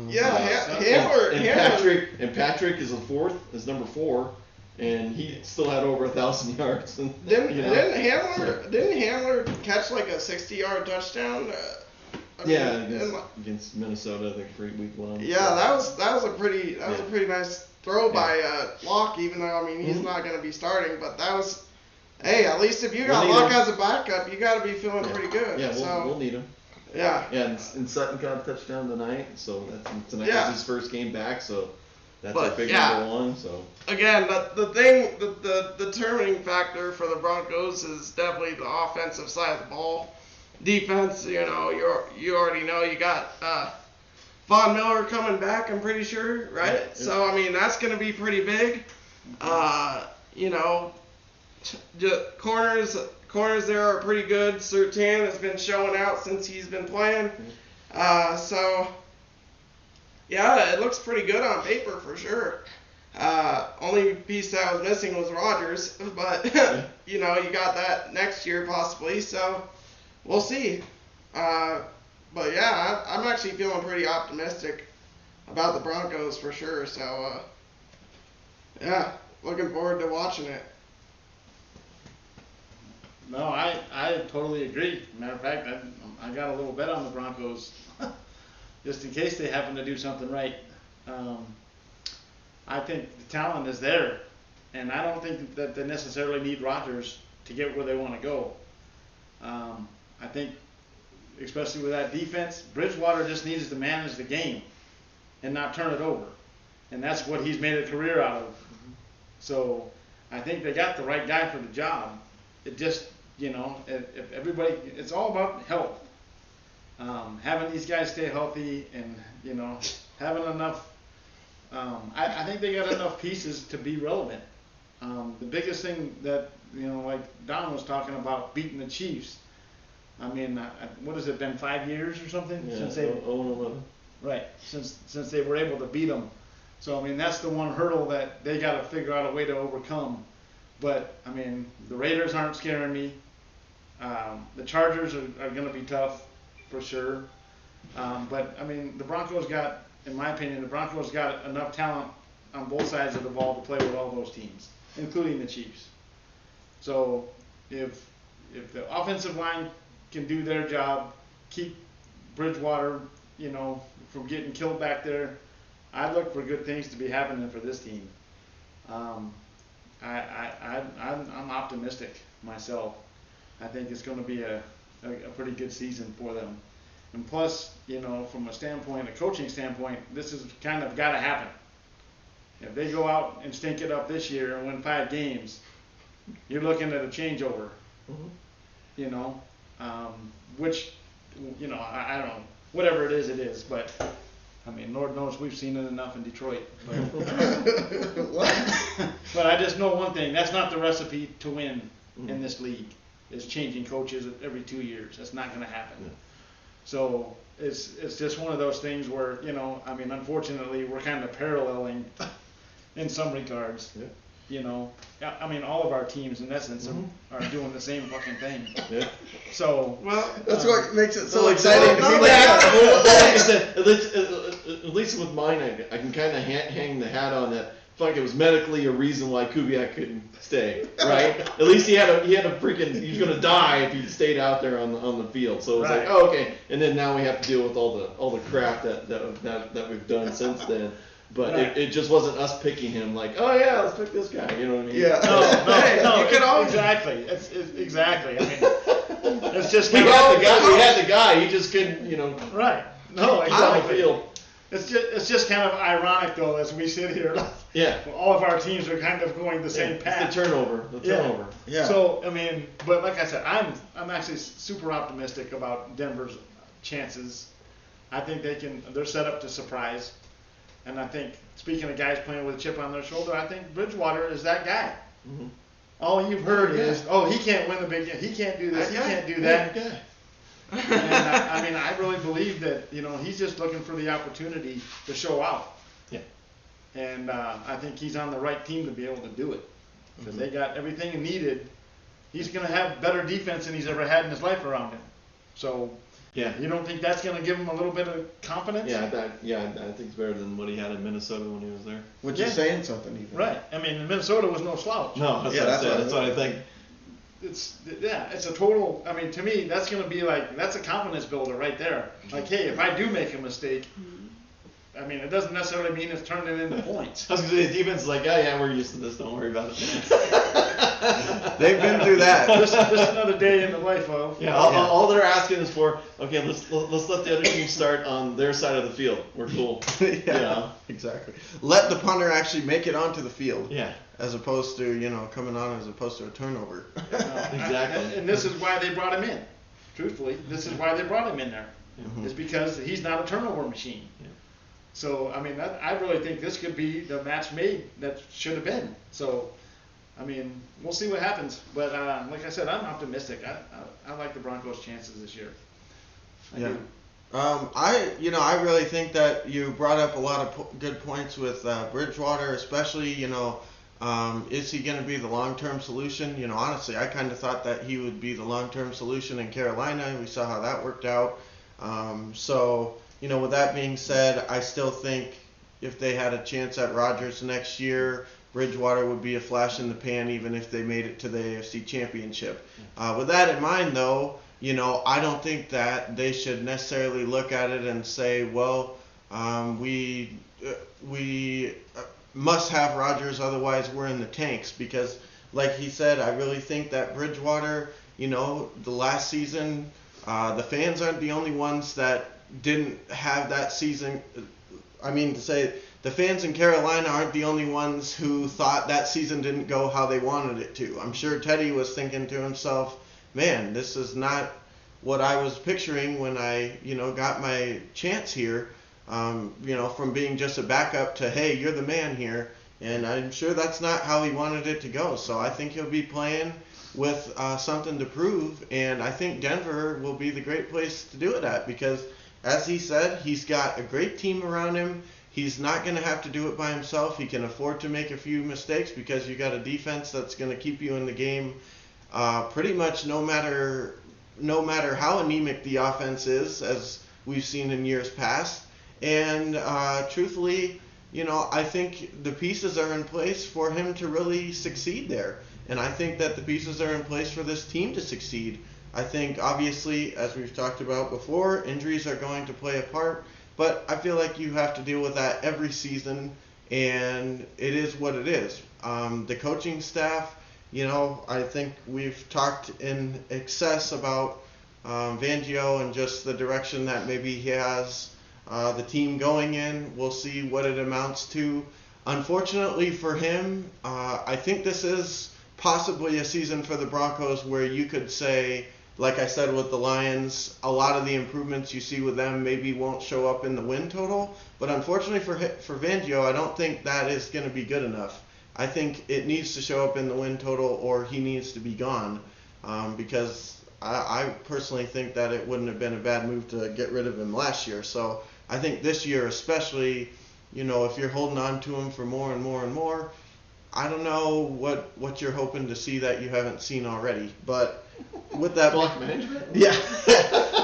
Yeah, And Hamler. Patrick is number 4, and he still had over 1,000 yards. And, Didn't Hamler catch like a 60-yard touchdown? Against Minnesota, I think for week 1. Yeah, that was a pretty nice throw by Locke. Even though he's not going to be starting, but that was. Hey, at least if you got Locke as a backup, you got to be feeling pretty good. Yeah, we'll need him. Yeah. Yeah, and Sutton caught a touchdown tonight, so tonight was his first game back, so that's a big number 1. So again, the determining factor for the Broncos is definitely the offensive side of the ball. Defense, you already know you got Von Miller coming back, I'm pretty sure, right? Yeah. So that's going to be pretty big. Corners there are pretty good. Surtain has been showing out since he's been playing. It looks pretty good on paper for sure. Only piece that was missing was Rodgers, but you got that next year possibly. So we'll see. But yeah, I'm actually feeling pretty optimistic about the Broncos for sure. So looking forward to watching it. No, I totally agree. Matter of fact, I got a little bet on the Broncos just in case they happen to do something right. I think the talent is there, and I don't think that they necessarily need Rodgers to get where they want to go. I think, especially with that defense, Bridgewater just needs to manage the game and not turn it over, and that's what he's made a career out of. So I think they got the right guy for the job. It just if everybody, it's all about health. Having these guys stay healthy and, having enough, I think they got enough pieces to be relevant. The biggest thing that, like Don was talking about, beating the Chiefs. I mean, what has it been, 5 years or something? Yeah, Since they, 0-11. right, since they were able to beat them. So, I mean, that's the one hurdle that they got to figure out a way to overcome. But, I mean, the Raiders aren't scaring me. The Chargers are going to be tough for sure. But, I mean, the Broncos got, in my opinion, enough talent on both sides of the ball to play with all those teams, including the Chiefs. So, if the offensive line can do their job, keep Bridgewater, from getting killed back there, I look for good things to be happening for this team. I'm optimistic myself. I think it's going to be a pretty good season for them. And plus, from a coaching standpoint, this has kind of got to happen. If they go out and stink it up this year and win 5 games, you're looking at a changeover. Mm-hmm. Which, I don't know, whatever it is, but I mean, Lord knows we've seen it enough in Detroit. But I just know one thing, that's not the recipe to win in this league, is changing coaches every 2 years. That's not going to happen. Yeah. So it's just one of those things where, unfortunately, we're kind of paralleling in some regards. Yeah. I mean, all of our teams in essence are doing the same fucking thing. Yeah. So, Well, That's what makes it so exciting to be Like I said, at least with mine, I can kind of hang the hat on that. Fuck, it was medically a reason why Kubiak couldn't stay, right? At least he had a freaking, he was gonna die if he stayed out there on the field. So it was like, oh, okay. And then now we have to deal with all the crap that we've done since then. But it just wasn't us picking him like, oh yeah, let's pick this guy. You know what I mean? Yeah. No, you could always exactly. It's exactly. I mean, it's just we had the guy. He just couldn't, Right. No, on the exactly. field. It's just kind of ironic though, as we sit here. Yeah. All of our teams are kind of going the same path. It's the turnover. Yeah. So I mean, but like I said, I'm actually super optimistic about Denver's chances. I think they're set up to surprise. And I think, speaking of guys playing with a chip on their shoulder, I think Bridgewater is that guy. Mm-hmm. All you've heard is, he can't win the big game. He can't do this. He can't do that. And I really believe that, he's just looking for the opportunity to show out. Yeah. And I think he's on the right team to be able to do it. Because they got everything needed. He's going to have better defense than he's ever had in his life around him. So... yeah. You don't think that's going to give him a little bit of confidence? Yeah, I think it's better than what he had in Minnesota when he was there. Which is saying something even. Right. I mean, Minnesota was no slouch. No, that's what I think. It's a total. I mean, to me, that's going to be that's a confidence builder right there. Like, hey, if I do make a mistake, I mean, it doesn't necessarily mean it's turning into points. I was going to say, the defense is like, yeah, we're used to this. Don't worry about it. They've been through that. Just another day in the life of. Yeah, all they're asking is for, okay, let's let the other team start on their side of the field. We're cool. Yeah, exactly. Let the punter actually make it onto the field. Yeah. As opposed to, coming on as opposed to a turnover. Exactly. And this is why they brought him in. Truthfully, this is why they brought him in there. Mm-hmm. It's because he's not a turnover machine. Yeah. So, I mean, I really think this could be the match made that should have been. So, I mean, we'll see what happens. But like I said, I'm optimistic. I like the Broncos' chances this year. I do. I really think that you brought up a lot of good points with Bridgewater, especially, is he going to be the long-term solution? Honestly, I kind of thought that he would be the long-term solution in Carolina. We saw how that worked out. With that being said, I still think if they had a chance at Rodgers next year, Bridgewater would be a flash in the pan even if they made it to the AFC Championship. With that in mind, though, I don't think that they should necessarily look at it and say, well, we must have Rodgers, otherwise we're in the tanks. Because, like he said, I really think that Bridgewater, the last season, the fans aren't the only ones that didn't have that season. I mean, to say the fans in Carolina aren't the only ones who thought that season didn't go how they wanted it to. I'm sure Teddy was thinking to himself, man, this is not what I was picturing when I, got my chance here. From being just a backup to, hey, you're the man here. And I'm sure that's not how he wanted it to go. So I think he'll be playing with something to prove. And I think Denver will be the great place to do it at because, as he said, he's got a great team around him. He's not going to have to do it by himself. He can afford to make a few mistakes because you got a defense that's going to keep you in the game pretty much no matter how anemic the offense is, as we've seen in years past. And truthfully, I think the pieces are in place for him to really succeed there. And I think that the pieces are in place for this team to succeed. I think, obviously, as we've talked about before, injuries are going to play a part. But I feel like you have to deal with that every season, and it is what it is. The coaching staff, I think we've talked in excess about Fangio and just the direction that maybe he has the team going in. We'll see what it amounts to. Unfortunately for him, I think this is possibly a season for the Broncos where you could say, like I said with the Lions, a lot of the improvements you see with them maybe won't show up in the win total. But unfortunately for Fangio, I don't think that is going to be good enough. I think it needs to show up in the win total or he needs to be gone because I personally think that it wouldn't have been a bad move to get rid of him last year. So I think this year especially, if you're holding on to him for more and more and more, I don't know what you're hoping to see that you haven't seen already. But with that... Block management? Yeah,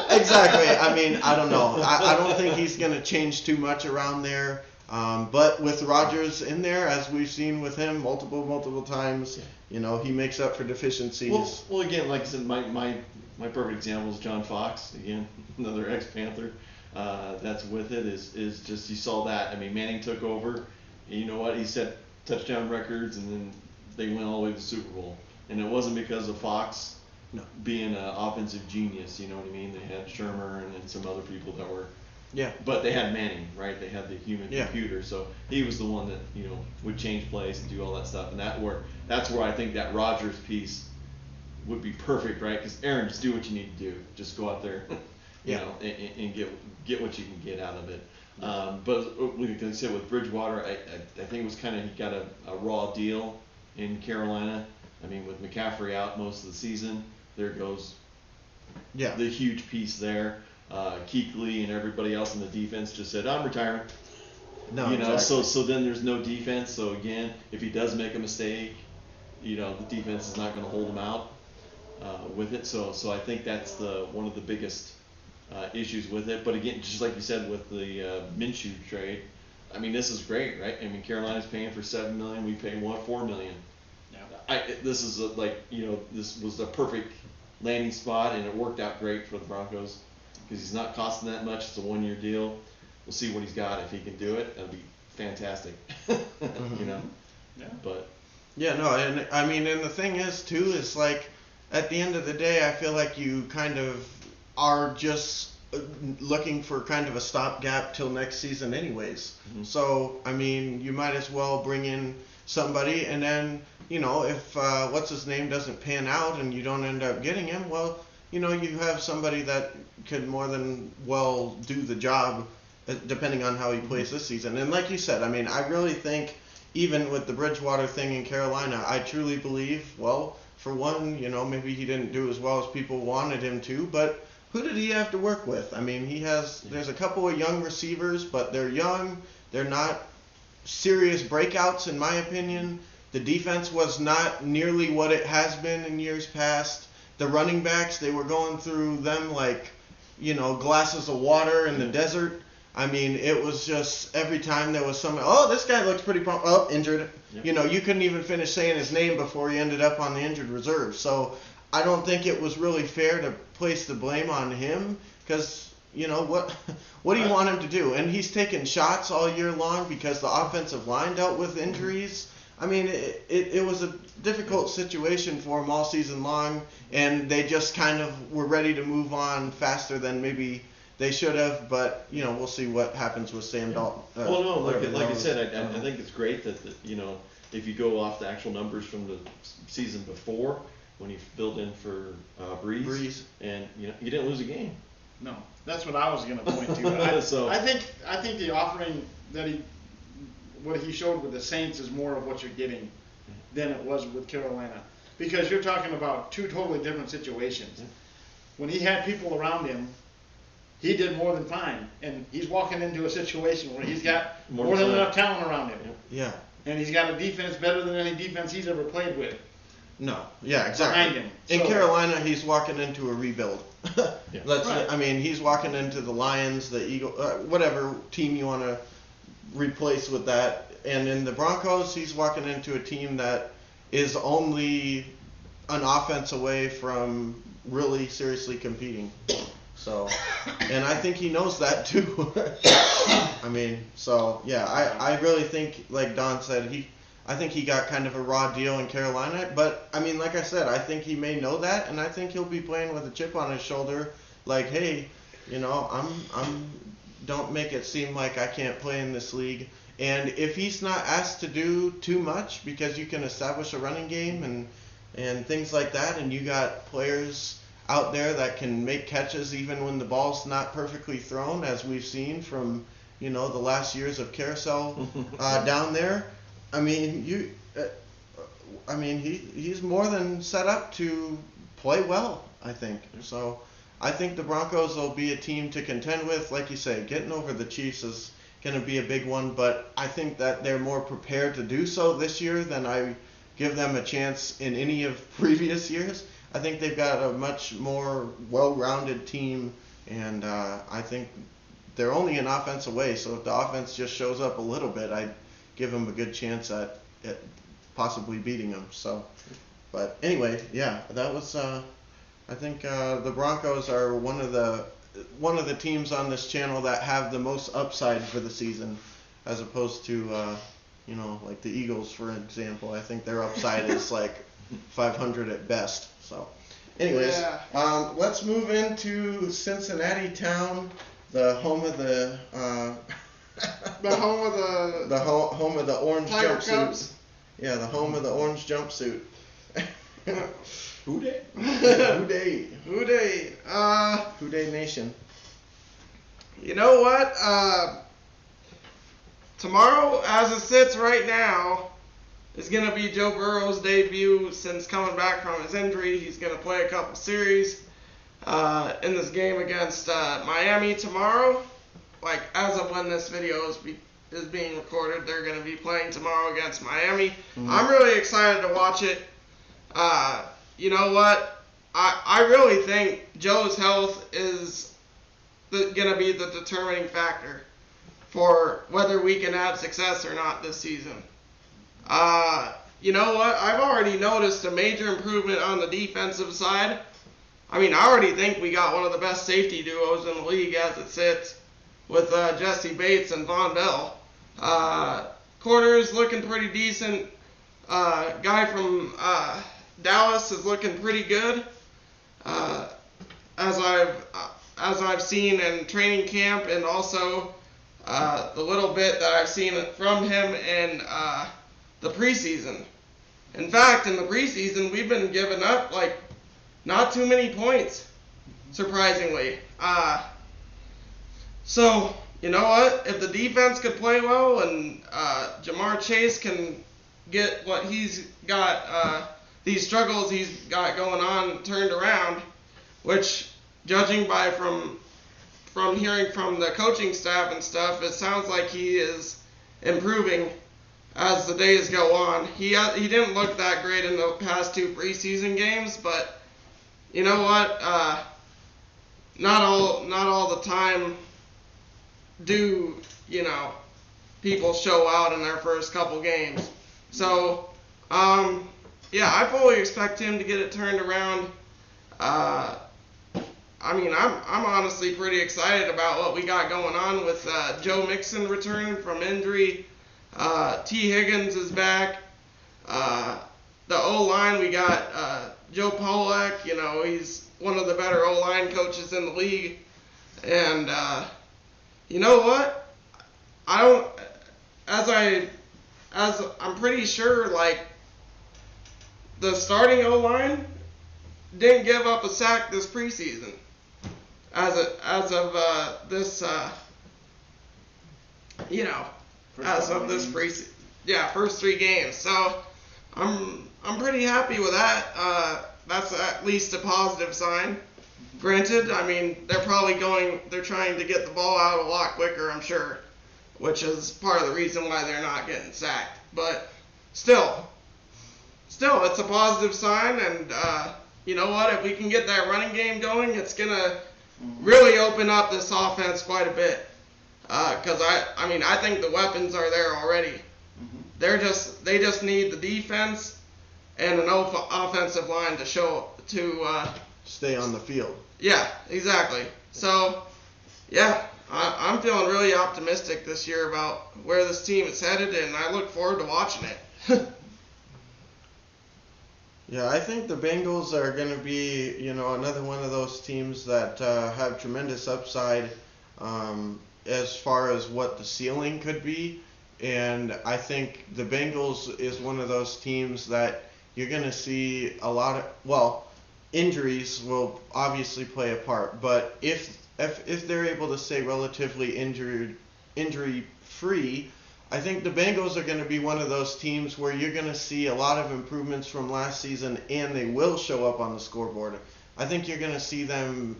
exactly. I mean, I don't know. I don't think he's going to change too much around there. But with Rodgers in there, as we've seen with him multiple times, he makes up for deficiencies. Well, again, like I said, my perfect example is John Fox. Again, another ex-Panther that's with it. Is just you saw that. I mean, Manning took over. And you know what? He set touchdown records, and then they went all the way to the Super Bowl. And it wasn't because of Fox being an offensive genius. You know what I mean? They had Shermer and some other people that were. Yeah. But they had Manning, right? They had the human computer, so he was the one that would change plays and do all that stuff, and that's where I think that Rodgers piece would be perfect, right? Because Aaron, just do what you need to do, just go out there, and get what you can get out of it. But like I said, with Bridgewater, I think it was kind of he got a raw deal in Carolina. I mean, with McCaffrey out most of the season, there goes the huge piece there. Kuechly and everybody else in the defense just said, I'm retiring. No, exactly. So then there's no defense. So again, if he does make a mistake, the defense is not going to hold him out with it. So I think that's one of the biggest issues with it. But again, just like you said with the Minshew trade, I mean, this is great, right? I mean, Carolina's paying for $7 million. We pay $4 million. Yeah. This is this was the perfect landing spot, and it worked out great for the Broncos. Because he's not costing that much. It's a 1-year deal. We'll see what he's got. If he can do it, that'll be fantastic. Yeah. But. Yeah, no, and I mean, and the thing is too, is like, at the end of the day, I feel like you kind of are just looking for kind of a stopgap till next season, anyways. Mm-hmm. So I mean, you might as well bring in somebody, and then if what's his name doesn't pan out and you don't end up getting him, well. You have somebody that could more than well do the job, depending on how he plays this season. And like you said, I mean, I really think even with the Bridgewater thing in Carolina, I truly believe, well, for one, maybe he didn't do as well as people wanted him to, but who did he have to work with? I mean, there's a couple of young receivers, but they're young. They're not serious breakouts, in my opinion. The defense was not nearly what it has been in years past. The running backs, they were going through them like, glasses of water in the desert. I mean, it was just every time there was someone, this guy looks pretty injured. Yep. You couldn't even finish saying his name before he ended up on the injured reserve. So I don't think it was really fair to place the blame on him because, what do you want him to do? And he's taken shots all year long because the offensive line dealt with injuries. I mean, it was a difficult situation for them all season long, and they just kind of were ready to move on faster than maybe they should have. But, we'll see what happens with Sam Dalton. Like I said, I think it's great that, if you go off the actual numbers from the season before, when he filled in for Breeze, and you didn't lose a game. No, that's what I was going to point to. So I think the offering that what he showed with the Saints is more of what you're getting than it was with Carolina, because you're talking about two totally different situations. Yeah. When he had people around him, he did more than fine, and he's walking into a situation where he's got more than enough talent around him. Yeah. And he's got a defense better than any defense he's ever played with. No. Yeah, exactly. Behind him. In So- Carolina, he's walking into a rebuild. Yeah. Right. I mean, he's walking into the Lions, the Eagles, whatever team you want to replace with that. And in the Broncos, he's walking into a team that is only an offense away from really seriously competing. So, and I think he knows that too. I mean, so yeah, I really think, like Don said, I think he got kind of a raw deal in Carolina. But I mean, like I said, I think he may know that, and I think he'll be playing with a chip on his shoulder. Like, hey, I'm don't make it seem like I can't play in this league. And if he's not asked to do too much, because you can establish a running game and things like that, and you got players out there that can make catches even when the ball's not perfectly thrown, as we've seen from the last years of carousel down there. I mean, he's more than set up to play well, I think. So I think the Broncos will be a team to contend with. Like you say, getting over the Chiefs is going to be a big one, but I think that they're more prepared to do so this year than I give them a chance in any of previous years. I think they've got a much more well-rounded team, and I think they're only an offense away, so if the offense just shows up a little bit, I'd give them a good chance at possibly beating them. So, but anyway, yeah, that was I think the Broncos are one of the teams on this channel that have the most upside for the season, as opposed to like the Eagles, for example. I think their upside is like 500 at best. So, anyways, Yeah. Let's move into Cincinnati town, the home of the home of the orange Tiger jumpsuit. Cubs. Yeah, the home of the orange jumpsuit. Who dey? Who dey? Who dey? Who dey nation? You know what? Tomorrow, as it sits right now, is going to be Joe Burrow's debut since coming back from his injury. He's going to play a couple series in this game against Miami tomorrow. Like, as of when this video is being recorded, they're going to be playing tomorrow against Miami. Mm-hmm. I'm really excited to watch it. You know what? I really think Joe's health is going to be the determining factor for whether we can have success or not this season. You know what? I've already noticed a major improvement on the defensive side. I mean, I already think we got one of the best safety duos in the league as it sits with Jesse Bates and Von Bell. Corners looking pretty decent. Guy from Dallas is looking pretty good. As I've seen in training camp, and also the little bit that I've seen from him in the preseason. In fact, in the preseason, we've been giving up like not too many points, surprisingly. So, you know what? If the defense could play well and Jamar Chase can get what he's got, these struggles he's got going on turned around, which, judging by from hearing from the coaching staff and stuff, it sounds like he is improving as the days go on. He didn't look that great in the past two preseason games, but you know what? Not all the time do people show out in their first couple games. So yeah, I fully expect him to get it turned around. I mean, I'm honestly pretty excited about what we got going on with Joe Mixon returning from injury. T. Higgins is back. The O-line, we got Joe Polak. He's one of the better O-line coaches in the league. And you know what? I'm pretty sure, like, the starting O-line didn't give up a sack this preseason. As of this preseason. Yeah, first 3 games. So I'm pretty happy with that. That's at least a positive sign. Granted, I mean, they're trying to get the ball out a lot quicker, I'm sure, which is part of the reason why they're not getting sacked. But still, it's a positive sign, and you know what? If we can get that running game going, it's gonna really open up this offense quite a bit. Because I think the weapons are there already. They just need the defense and an offensive line to stay on the field. Yeah, exactly. So, yeah, I'm feeling really optimistic this year about where this team is headed, and I look forward to watching it. Yeah, I think the Bengals are going to be, another one of those teams that have tremendous upside as far as what the ceiling could be. And I think the Bengals is one of those teams that you're going to see a lot of, injuries will obviously play a part, but if they're able to stay relatively injury-free, I think the Bengals are going to be one of those teams where you're going to see a lot of improvements from last season, and they will show up on the scoreboard. I think you're going to see them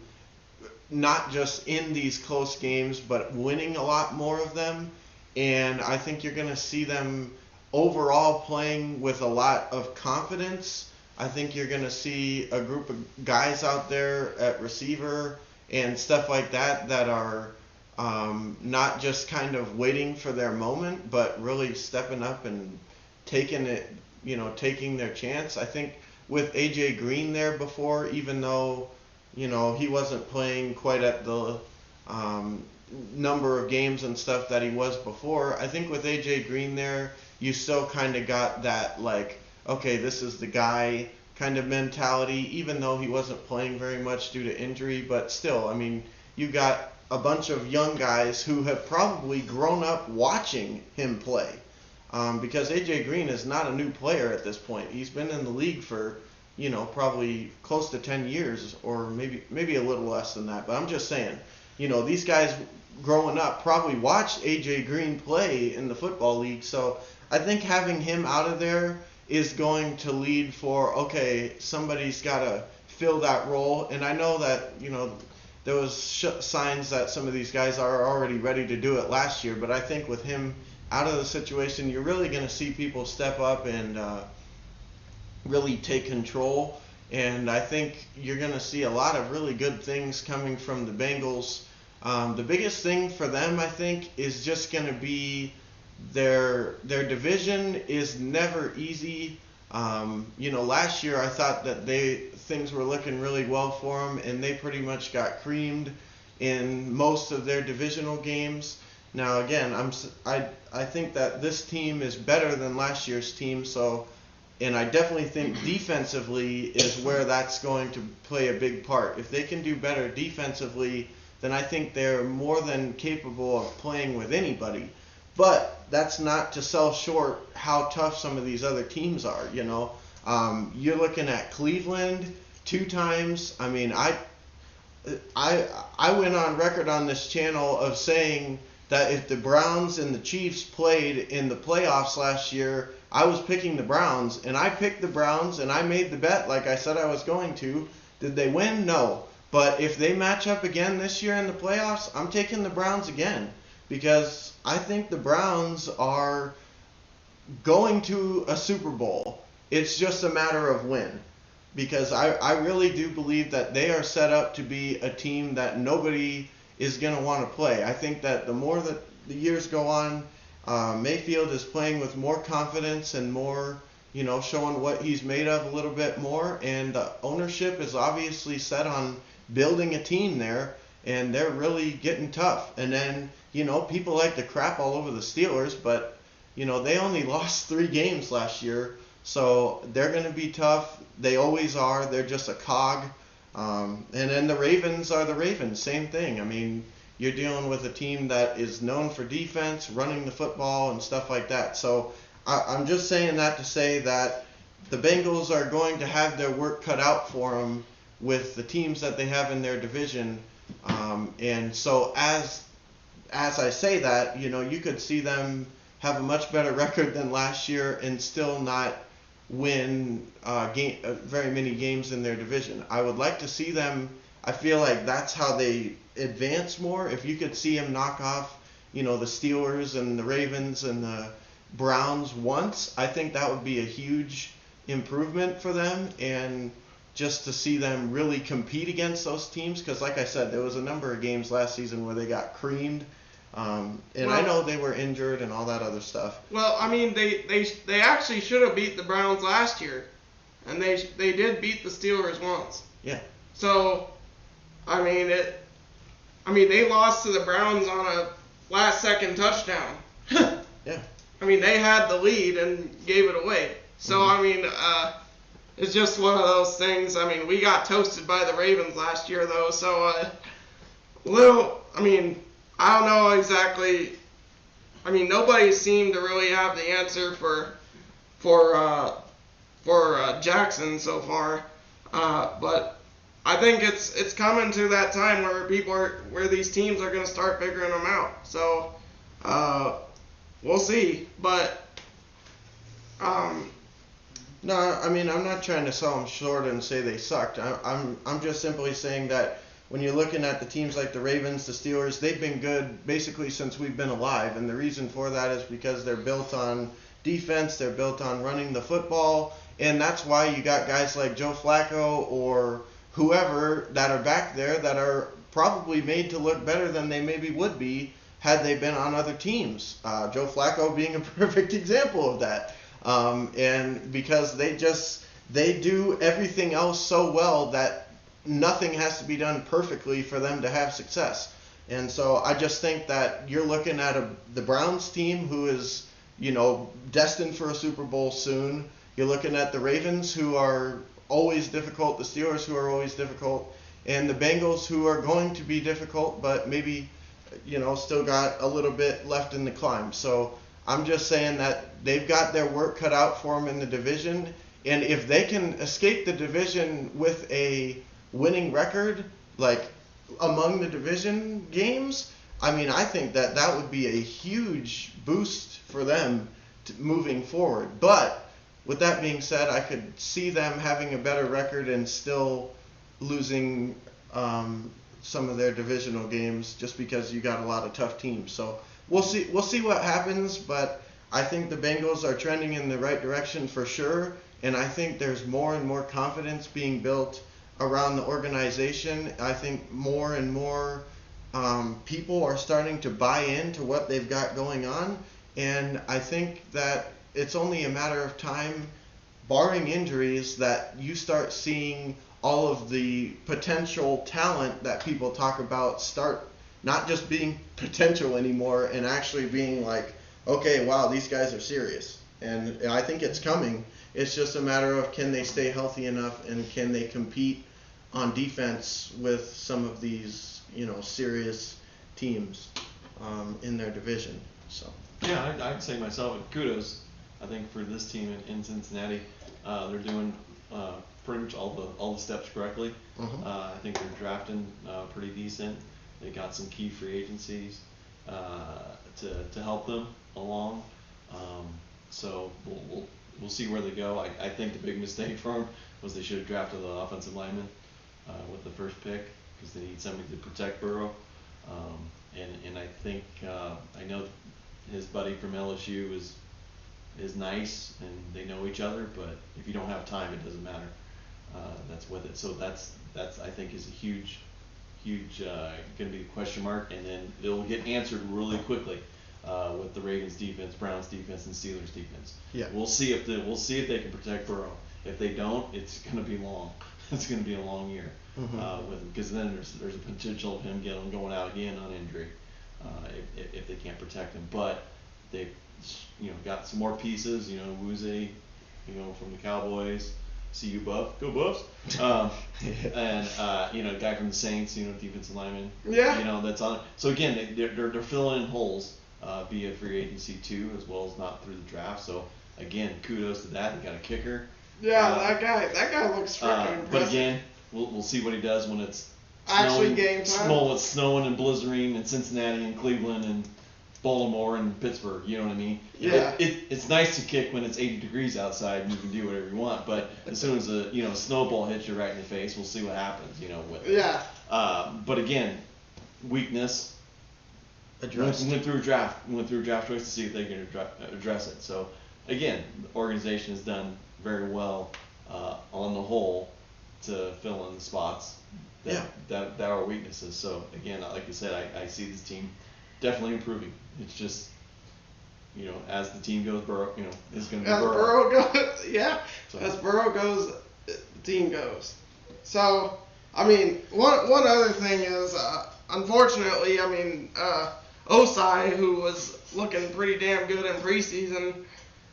not just in these close games, but winning a lot more of them, and I think you're going to see them overall playing with a lot of confidence. I think you're going to see a group of guys out there at receiver and stuff like that are not just kind of waiting for their moment, but really stepping up and taking their chance. I think with AJ Green there before, even though, he wasn't playing quite at the number of games and stuff that he was before, I think with AJ Green there, you still kind of got that, okay, this is the guy kind of mentality, even though he wasn't playing very much due to injury. But still, you got a bunch of young guys who have probably grown up watching him play. Because AJ Green is not a new player at this point. He's been in the league for, probably close to 10 years, or maybe a little less than that. But I'm just saying, these guys growing up probably watched AJ Green play in the football league. So I think having him out of there is going to lead for, okay, somebody's got to fill that role. And I know that, there was signs that some of these guys are already ready to do it last year, but I think with him out of the situation, you're really going to see people step up and really take control. And I think you're going to see a lot of really good things coming from the Bengals. The biggest thing for them, I think, is just going to be their division is never easy. Last year I thought that things were looking really well for them, and they pretty much got creamed in most of their divisional games. Now again, I think that this team is better than last year's team, and I definitely think defensively is where that's going to play a big part. If they can do better defensively, then I think they're more than capable of playing with anybody. But that's not to sell short how tough some of these other teams are, You're looking at Cleveland 2 times. I went on record on this channel of saying that if the Browns and the Chiefs played in the playoffs last year, I was picking the Browns, and I picked the Browns, and I made the bet like I said I was going to. Did they win? No. But if they match up again this year in the playoffs, I'm taking the Browns again, because I think the Browns are going to a Super Bowl. It's just a matter of when. Because I really do believe that they are set up to be a team that nobody is going to want to play. I think that the more that the years go on, Mayfield is playing with more confidence and more, showing what he's made of a little bit more. And the ownership is obviously set on building a team there, and they're really getting tough. And then, people like to crap all over the Steelers, but, they only lost 3 games last year. So they're going to be tough. They always are. They're just a cog. And then the Ravens are the Ravens. Same thing. You're dealing with a team that is known for defense, running the football, and stuff like that. So I'm just saying that to say that the Bengals are going to have their work cut out for them with the teams that they have in their division. And so as I say that, you could see them have a much better record than last year and still not win very many games in their division. I would like to see them. I feel like that's how they advance more. If you could see them knock off, the Steelers and the Ravens and the Browns once, I think that would be a huge improvement for them, and just to see them really compete against those teams, because like I said, there was a number of games last season where they got creamed, and I know they were injured and all that other stuff. Well, I mean, they actually should have beat the Browns last year, and they did beat the Steelers once. Yeah. So, I mean they lost to the Browns on a last-second touchdown. Yeah. I mean, they had the lead and gave it away. So, I mean, it's just one of those things. I mean, we got toasted by the Ravens last year, though. So, I don't know exactly. I mean, nobody seemed to really have the answer for Jackson so far. But I think it's coming to that time where these teams are going to start figuring them out. So, we'll see. But no, I mean, I'm not trying to sell them short and say they sucked. I'm just simply saying that when you're looking at the teams like the Ravens, the Steelers, they've been good basically since we've been alive, and the reason for that is because they're built on defense, they're built on running the football, and that's why you got guys like Joe Flacco or whoever that are back there that are probably made to look better than they maybe would be had they been on other teams. Joe Flacco being a perfect example of that. And because they do everything else so well that nothing has to be done perfectly for them to have success. And so I just think that you're looking at the Browns team who is, destined for a Super Bowl soon. You're looking at the Ravens who are always difficult, the Steelers who are always difficult, and the Bengals who are going to be difficult, but maybe, still got a little bit left in the climb. So I'm just saying that they've got their work cut out for them in the division, and if they can escape the division with a winning record, like among the division games, I mean, I think that would be a huge boost for them moving forward. But with that being said, I could see them having a better record and still losing some of their divisional games just because you got a lot of tough teams. So we'll see what happens, but I think the Bengals are trending in the right direction for sure, and I think there's more and more confidence being built around the organization. I think more and more people are starting to buy into what they've got going on, and I think that it's only a matter of time, barring injuries, that you start seeing all of the potential talent that people talk about start not just being potential anymore and actually being like, okay, wow, these guys are serious. And I think it's coming. It's just a matter of can they stay healthy enough and can they compete on defense with some of these, serious teams in their division. So yeah, I'd say myself, kudos. I think for this team in Cincinnati, they're doing pretty much all the steps correctly. I think they're drafting pretty decent. They got some key free agencies to help them along. So we'll see where they go. I think the big mistake for them was they should have drafted the offensive lineman with the first pick because they need somebody to protect Burrow. And I think I know his buddy from LSU is nice and they know each other, but if you don't have time, it doesn't matter. That's with it. So that's I think is a huge going to be a question mark, and then it'll get answered really quickly with the Ravens defense, Browns defense, and Steelers defense. Yeah. We'll see if they can protect Burrow. If they don't, it's going to be long. It's going to be a long year because then there's a potential of him going out again on injury if they can't protect him. But they've got some more pieces. Woozy, from the Cowboys. See you, Buff. Go Buffs. And a guy from the Saints, defensive lineman. Yeah. That's on. So again, they're filling in holes via free agency too, as well as not through the draft. So again, kudos to that. They got a kicker. Yeah, that guy looks freaking impressive. But again, we'll see what he does when it's Actually game time. It's snowing and blizzarding in Cincinnati and Cleveland and Baltimore and Pittsburgh. You know what I mean? Yeah. It's nice to kick when it's 80 degrees outside and you can do whatever you want. But as soon as a snowball hits you right in the face, we'll see what happens. With it. Yeah. But again, weakness. Addressed. We went through a draft choice to see if they can address it. So again, the organization has done very well on the whole to fill in the spots that are weaknesses. So again, like I said, I see this team definitely improving. It's just as the team goes, Burrow is going to be As Burrow. Burrow goes, yeah. So. As Burrow goes, the team goes. So I mean, one other thing is, unfortunately, I mean, Osai, who was looking pretty damn good in preseason,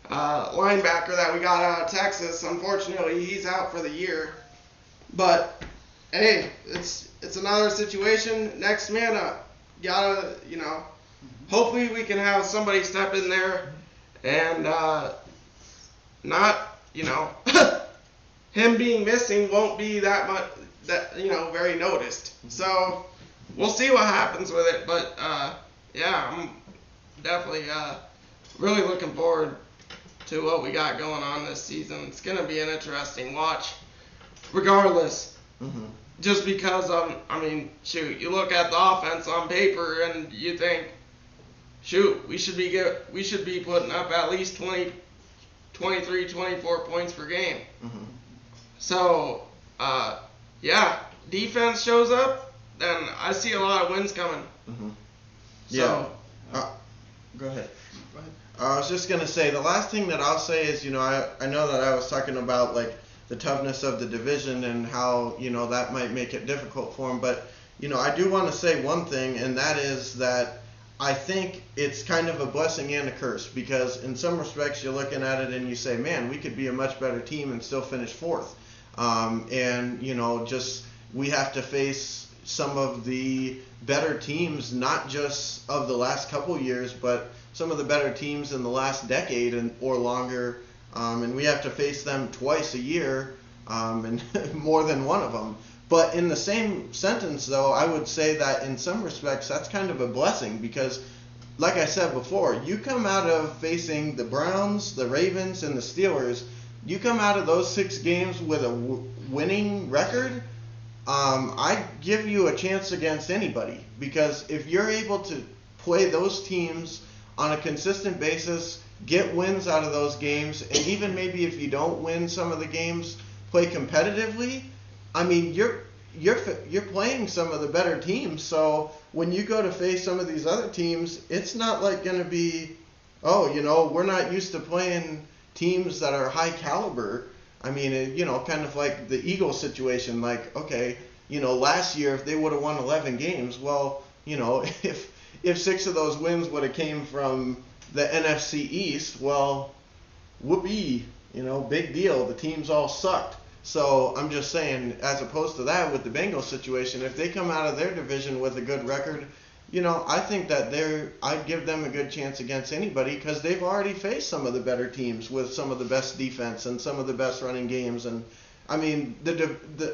linebacker that we got out of Texas, unfortunately, he's out for the year. But hey, it's another situation. Next man up. Gotta, hopefully we can have somebody step in there and not, him being missing won't be that much, very noticed. So we'll see what happens with it. But yeah, I'm definitely really looking forward to what we got going on this season. It's gonna be an interesting watch, regardless. Mm-hmm. Just because, you look at the offense on paper and you think, we should be putting up at least 20, 23, 24 points per game. Mm-hmm. So, defense shows up, then I see a lot of wins coming. Mm-hmm. So, go ahead. I was just going to say, the last thing that I'll say is, I know that I was talking about, the toughness of the division and how, that might make it difficult for them. But, I do want to say one thing, and that is that I think it's kind of a blessing and a curse, because in some respects you're looking at it and you say, man, we could be a much better team and still finish fourth. We have to face some of the better teams, not just of the last couple years, but some of the better teams in the last decade or longer. And we have to face them twice a year, and more than one of them. But in the same sentence, though, I would say that in some respects that's kind of a blessing, because, like I said before, you come out of facing the Browns, the Ravens, and the Steelers, you come out of those 6 games with a winning record, I give you a chance against anybody, because if you're able to play those teams on a consistent basis, get wins out of those games, and even maybe if you don't win some of the games, play competitively, I mean, you're playing some of the better teams. So when you go to face some of these other teams, it's not like going to be, we're not used to playing teams that are high caliber. I mean, kind of like the Eagles situation. Like, okay, last year if they would have won 11 games, well, if 6 of those wins would have came from the NFC East, well, whoopee, big deal. The teams all sucked. So I'm just saying, as opposed to that with the Bengals situation, if they come out of their division with a good record, I think that I'd give them a good chance against anybody, because they've already faced some of the better teams with some of the best defense and some of the best running games. And I mean,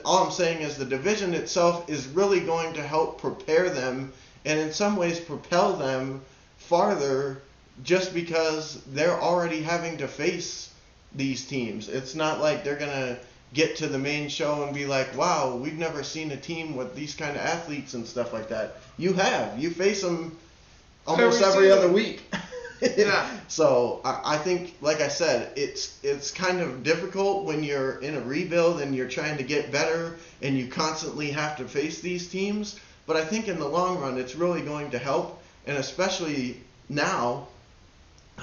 all I'm saying is the division itself is really going to help prepare them and in some ways propel them farther, just because they're already having to face these teams. It's not like they're going to get to the main show and be like, wow, we've never seen a team with these kind of athletes and stuff like that. You face them almost every other week. Yeah. So I think, like I said, it's kind of difficult when you're in a rebuild and you're trying to get better and you constantly have to face these teams. But I think in the long run, it's really going to help. And especially now,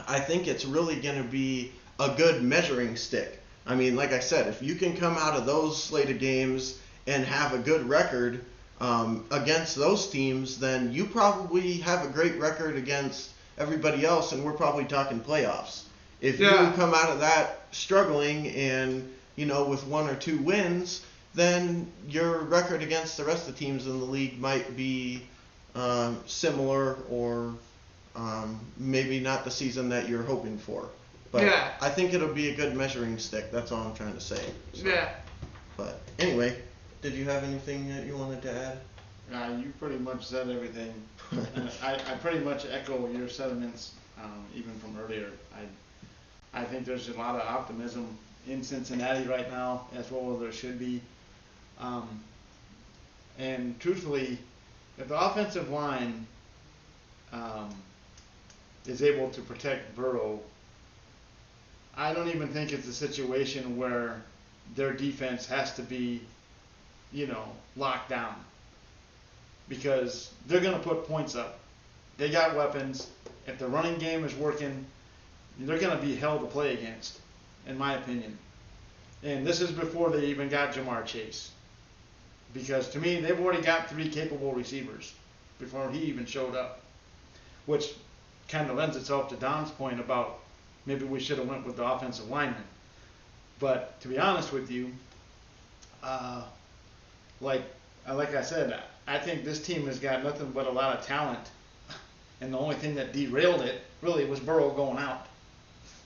I think it's really going to be a good measuring stick. I mean, like I said, if you can come out of those slate of games and have a good record against those teams, then you probably have a great record against everybody else, and we're probably talking playoffs. If you come out of that struggling and, with 1 or 2 wins, then your record against the rest of the teams in the league might be similar, or maybe not the season that you're hoping for. But Yeah. I think it'll be a good measuring stick. That's all I'm trying to say. So, Yeah. But anyway, did you have anything that you wanted to add? You pretty much said everything. I pretty much echo your sentiments, even from earlier. I think there's a lot of optimism in Cincinnati right now, as well as there should be. And truthfully, if the offensive line is able to protect Burrow, I don't even think it's a situation where their defense has to be, locked down. Because they're going to put points up. They got weapons. If the running game is working, they're going to be hell to play against, in my opinion. And this is before they even got Jamar Chase. Because to me, they've already got 3 capable receivers before he even showed up. Which kind of lends itself to Don's point about maybe we should have went with the offensive lineman. But to be honest with you, like I said, I think this team has got nothing but a lot of talent. And the only thing that derailed it really was Burrow going out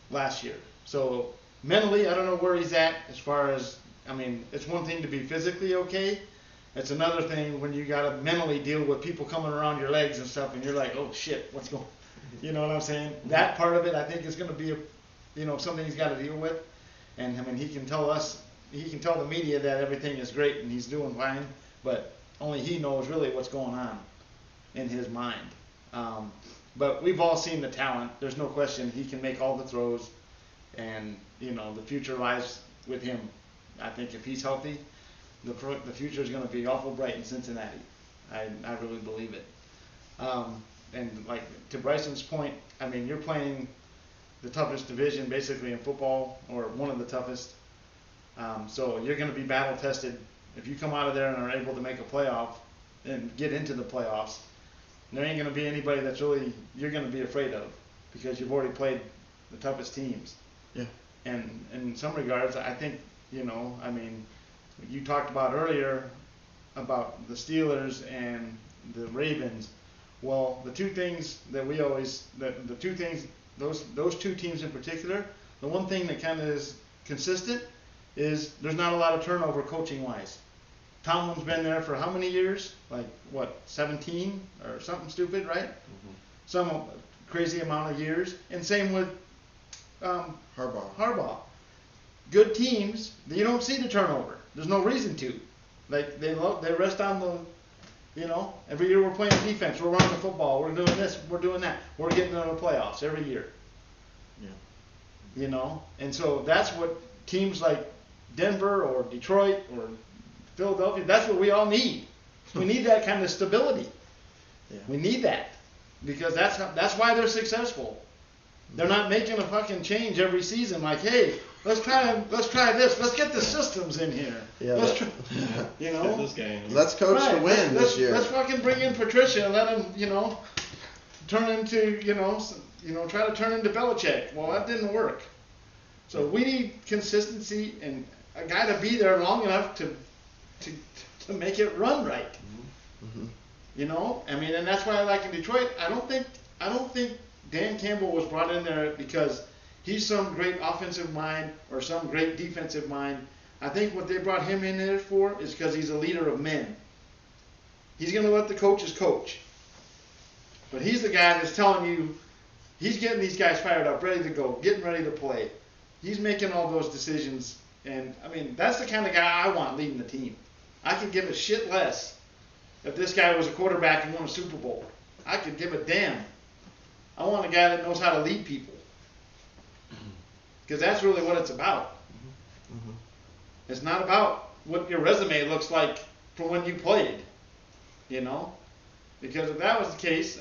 last year. So mentally, I don't know where he's at as far as, it's one thing to be physically okay. It's another thing when you got to mentally deal with people coming around your legs and stuff, and you're like, oh shit, what's going on? You know what I'm saying? That part of it, I think, is going to be, something he's got to deal with. And he can tell the media that everything is great and he's doing fine, but only he knows really what's going on in his mind. But we've all seen the talent. There's no question he can make all the throws, and the future lies with him. I think if he's healthy, the future is going to be awful bright in Cincinnati. I really believe it. And like to Bryson's point, you're playing the toughest division basically in football, or one of the toughest. So you're going to be battle tested. If you come out of there and are able to make a playoff and get into the playoffs, there ain't going to be anybody that's really you're going to be afraid of, because you've already played the toughest teams. Yeah. And in some regards, I think, you talked about earlier about the Steelers and the Ravens. Well, the two things that we always, those two teams in particular, the one thing that kind of is consistent is there's not a lot of turnover coaching-wise. Tomlin's been there for how many years? 17 or something stupid, right? Mm-hmm. Some crazy amount of years. And same with Harbaugh. Good teams, you don't see the turnover. There's no reason to. They rest on the, every year we're playing defense, we're running the football, we're doing this, we're doing that. We're getting into the playoffs every year. Yeah. And so that's what teams like Denver or Detroit or Philadelphia, that's what we all need. We need that kind of stability. Yeah. We need that, because that's why they're successful. They're not making a fucking change every season. Like, hey, let's try this. Let's get the systems in here. Yeah. Let's try, This game. Let's coach to win this year. Let's fucking bring in Patricia and let him, turn into, try to turn into Belichick. Well, that didn't work. So we need consistency and a guy to be there long enough to make it run right. Mm-hmm. And that's why I like in Detroit. I don't think Dan Campbell was brought in there because he's some great offensive mind or some great defensive mind. I think what they brought him in there for is because he's a leader of men. He's going to let the coaches coach. But he's the guy that's telling you, he's getting these guys fired up, ready to go, getting ready to play. He's making all those decisions. And, that's the kind of guy I want leading the team. I could give a shit less if this guy was a quarterback and won a Super Bowl. I could give a damn. I want a guy that knows how to lead people. Because that's really what it's about. Mm-hmm. It's not about what your resume looks like from when you played. Because if that was the case,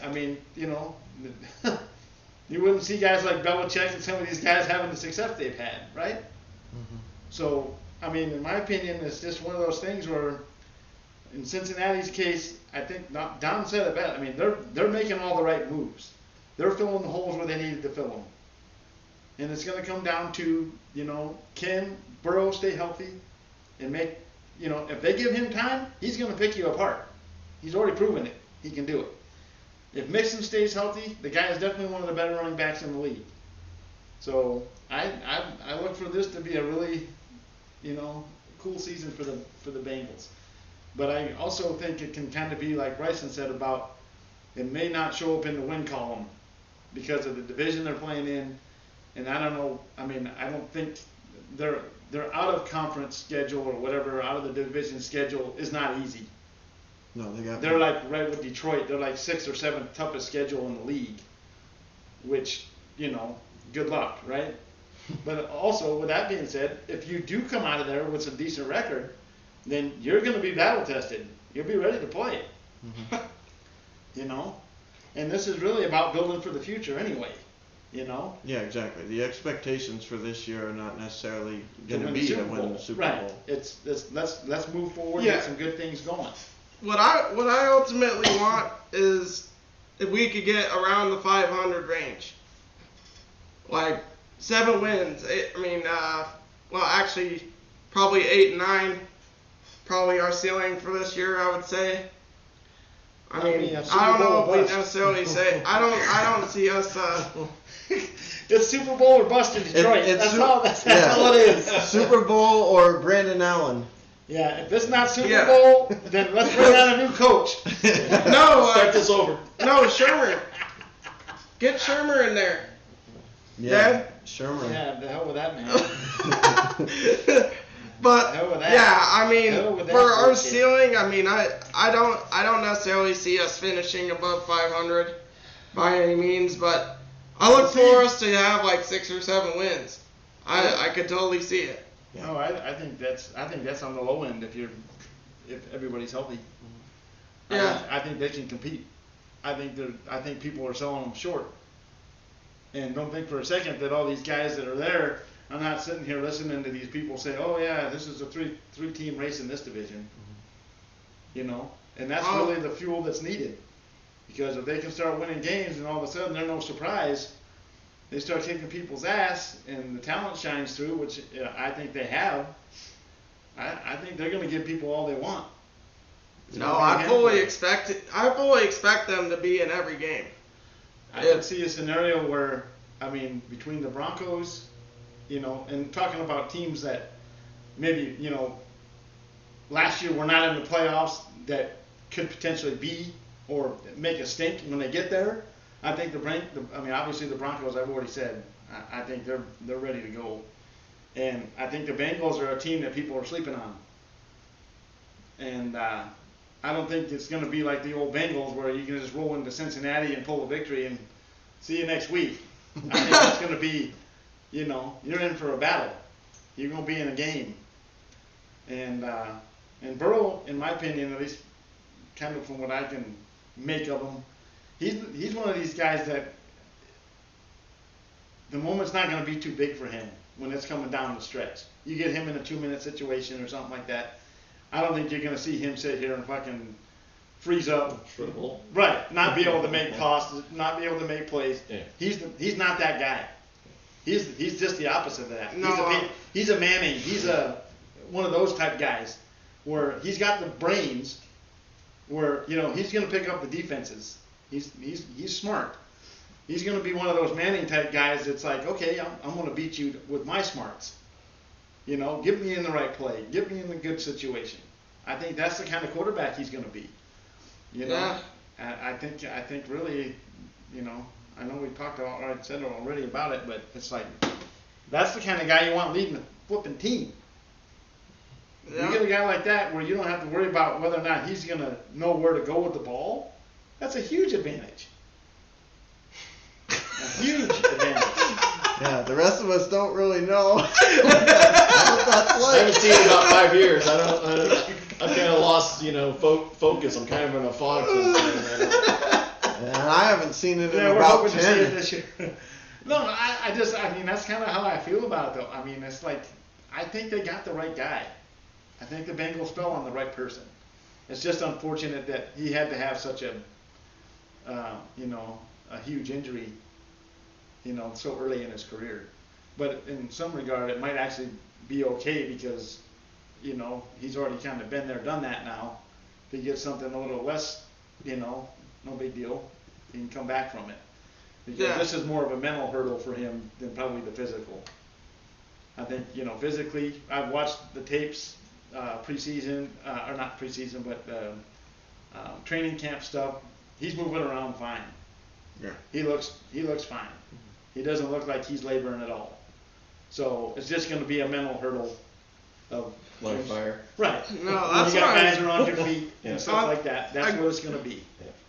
you wouldn't see guys like Belichick and some of these guys having the success they've had, right? Mm-hmm. So, in my opinion, it's just one of those things where, in Cincinnati's case, I think Don said it best. They're making all the right moves. They're filling the holes where they needed to fill them. And it's going to come down to, can Burrow stay healthy and make, if they give him time, he's going to pick you apart. He's already proven it. He can do it. If Mixon stays healthy, the guy is definitely one of the better running backs in the league. So I look for this to be a really, cool season for the Bengals. But I also think it can kind of be like Bryson said about it may not show up in the win column because of the division they're playing in, and I don't know. I mean, I don't think their out of conference schedule or whatever, out of the division schedule is not easy. No, They're like right with Detroit. They're like 6th or 7th toughest schedule in the league, which good luck, right? But also, with that being said, if you do come out of there with some decent record, then you're going to be battle tested. You'll be ready to play. Mm-hmm. And this is really about building for the future anyway. Yeah, exactly. The expectations for this year are not necessarily going to win be the to Super win Bowl. the Super Right. Bowl. It's let's move forward and Yeah. get some good things going. What I ultimately want is if we could get around the 500 range, like 7 wins. Actually, probably 8 and 9, probably our ceiling for this year. I would say. I don't know if we necessarily say. I don't see us. It's Super Bowl or bust in Detroit. That's all it is. Super Bowl or Brandon Allen. Yeah, if it's not Super Yeah. Bowl, then let's bring out a new coach. No, Start this over. No, Shermer. Get Shermer in there. Yeah, Sherman. Yeah, the hell with that man. But Hell with that. yeah, I mean, Hell with that for our bullshit. ceiling, I don't necessarily see us finishing above 500 by any means, but I look for us to have like 6 or 7 wins. I could totally see it. No, I think that's on the low end if everybody's healthy. Yeah. I think they can compete. I think people are selling them short. And don't think for a second that all these guys that are there, I'm not sitting here listening to these people say, "Oh yeah, this is a three-team race in this division." And that's really the fuel that's needed. Because if they can start winning games and all of a sudden they're no surprise, they start kicking people's ass and the talent shines through, which I think they have. I think they're going to give people all they want. No, I fully expect them to be in every game. I can see a scenario where, between the Broncos, and talking about teams that maybe, last year were not in the playoffs that could potentially be or make a stink when they get there. I think obviously the Broncos, I've already said, I think they're ready to go. And I think the Bengals are a team that people are sleeping on. And I don't think it's going to be like the old Bengals where you can just roll into Cincinnati and pull a victory and see you next week. I think it's going to be, you're in for a battle. You're going to be in a game. And Burrow, in my opinion, at least kind of from what I can make of him, he's one of these guys that the moment's not going to be too big for him when it's coming down the stretch. You get him in a 2-minute situation or something like that, I don't think you're going to see him sit here and fucking freeze up. Triple. Right. Not be able to make tosses, not be able to make plays. Yeah. He's not that guy. He's just the opposite of that. No. He's a Manning. He's one of those type guys where he's got the brains where, he's going to pick up the defenses. He's smart. He's going to be one of those Manning type guys that's like, okay, I'm going to beat you with my smarts. Get me in the right play. Get me in the good situation. I think that's the kind of quarterback he's going to be. Yeah. I think really, I know we said already about it, but it's like, that's the kind of guy you want leading the flipping team. Yeah. You get a guy like that where you don't have to worry about whether or not he's going to know where to go with the ball. That's a huge advantage. A huge advantage. Yeah, the rest of us don't really know what that's I like. haven't seen it in about 5 years. I've kind of lost, focus. I'm kind of in a fog since then. And I haven't seen it in We're about hoping to see it 10. this year. No, that's kind of how I feel about it, though. It's like, I think they got the right guy. I think the Bengals fell on the right person. It's just unfortunate that he had to have such a huge injury, so early in his career. But in some regard, it might actually be okay because, he's already kind of been there, done that now. If he gets something a little less, no big deal. He can come back from it. Because Yeah. this is more of a mental hurdle for him than probably the physical. I think, physically, I've watched the tapes, preseason, or not preseason, but training camp stuff. He's moving around fine. Yeah. He looks fine. He doesn't look like he's laboring at all. So it's just going to be a mental hurdle of Like fire. right. No, When that's you got why guys around your feet Yeah. and stuff like that. That's I- what it's going to be.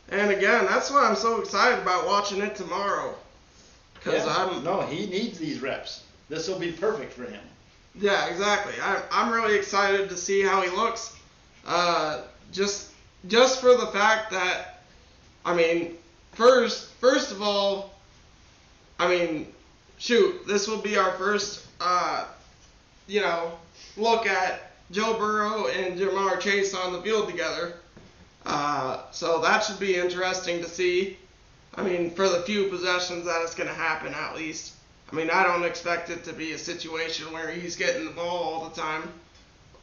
And again, that's why I'm so excited about watching it tomorrow. Because No, he needs these reps. This will be perfect for him. Yeah, exactly. I'm really excited to see how he looks. Just for the fact that, I mean, first of all, I mean, shoot, this will be our first, look at Joe Burrow and Jamar Chase on the field together. So that should be interesting to see. I mean, for the few possessions that it's going to happen, at least. I mean, I don't expect it to be a situation where he's getting the ball all the time.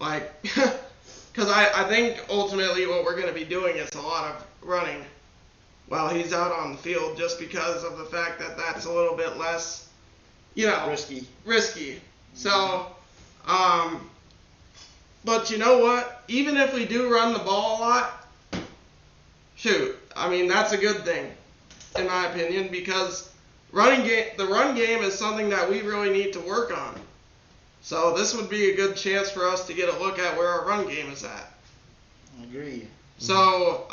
Like, because I think ultimately what we're going to be doing is a lot of running while he's out on the field, just because of the fact that that's a little bit less, risky. So, but you know what? Even if we do run the ball a lot, shoot, I mean, that's a good thing, in my opinion, because the run game is something that we really need to work on. So this would be a good chance for us to get a look at where our run game is at. I agree. So,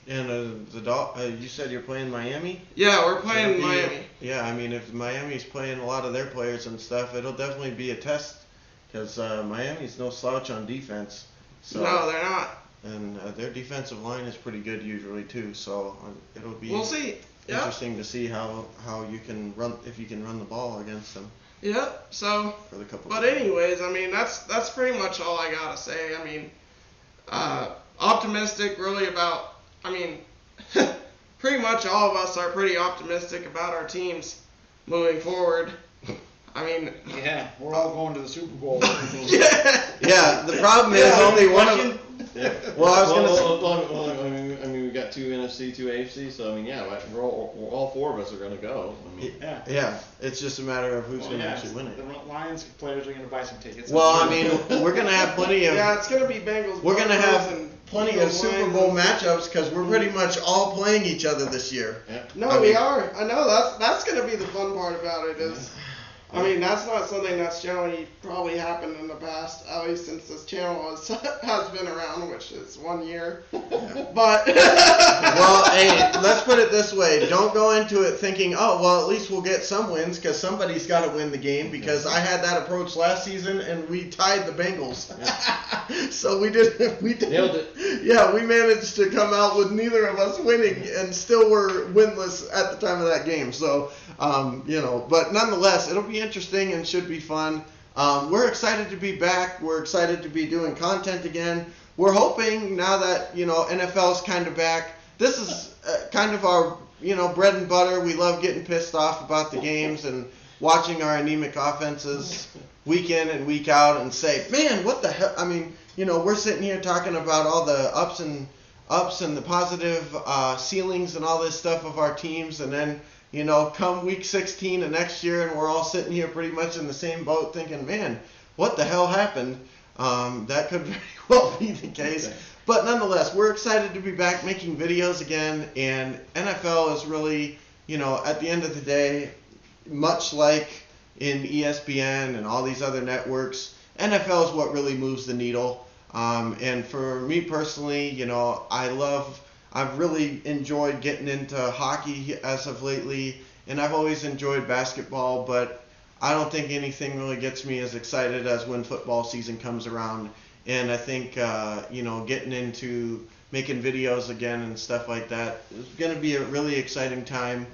And you said you're playing Miami? yeah, we're playing It'll be- Miami. Yeah, I mean, if Miami's playing a lot of their players and stuff, it'll definitely be a test because Miami's no slouch on defense. So, No, they're not. And their defensive line is pretty good usually too. So it'll be We'll see. Yeah. interesting to see how you can run, if you can run the ball against them Yeah. So, for the couple. but anyways, I mean, that's pretty much all I gotta say. I mean, optimistic really about. I mean, pretty much all of us are pretty optimistic about our teams moving forward. I mean, Yeah, we're all going to the Super Bowl. Yeah, the problem is only one of. Yeah. Well, I was gonna say. I mean, we got 2 NFC, 2 AFC, so I mean, yeah, we're all 4 of us are going to go. I mean, Yeah. Yeah, it's just a matter of who's Well, going to yeah, actually win it. The Lions players are going to buy some tickets. Well, I mean, we're going to have plenty of. yeah, it's gonna be Bengals. We're going to Broncos, have and plenty of Eagles, Super Lions, Bowl and- matchups because we're pretty much all playing each other this year. yeah. No, I we mean- are. I know that's gonna be the fun part about it is. I mean, that's not something that's generally probably happened in the past, at least since this channel has been around, which is 1 year. But Well, hey, let's put it this way. Don't go into it thinking, oh, well, at least we'll get some wins because somebody's got to win the game because I had that approach last season and we tied the Bengals. So we did. Nailed it. Yeah, we managed to come out with neither of us winning and still were winless at the time of that game. So, but nonetheless, it'll be interesting and should be fun. We're excited to be back. We're excited to be doing content again. We're hoping now that, NFL's kind of back. This is kind of our, bread and butter. We love getting pissed off about the games and watching our anemic offenses week in and week out and say, man, what the hell? I mean, we're sitting here talking about all the ups and the positive ceilings and all this stuff of our teams, and then come week 16 of next year, and we're all sitting here pretty much in the same boat thinking, man, what the hell happened? That could very well be the case. Okay. But nonetheless, we're excited to be back making videos again, and NFL is really, at the end of the day, much like in ESPN and all these other networks, NFL is what really moves the needle. And for me personally, I've really enjoyed getting into hockey as of lately, and I've always enjoyed basketball, but I don't think anything really gets me as excited as when football season comes around. And I think, getting into making videos again and stuff like that is going to be a really exciting time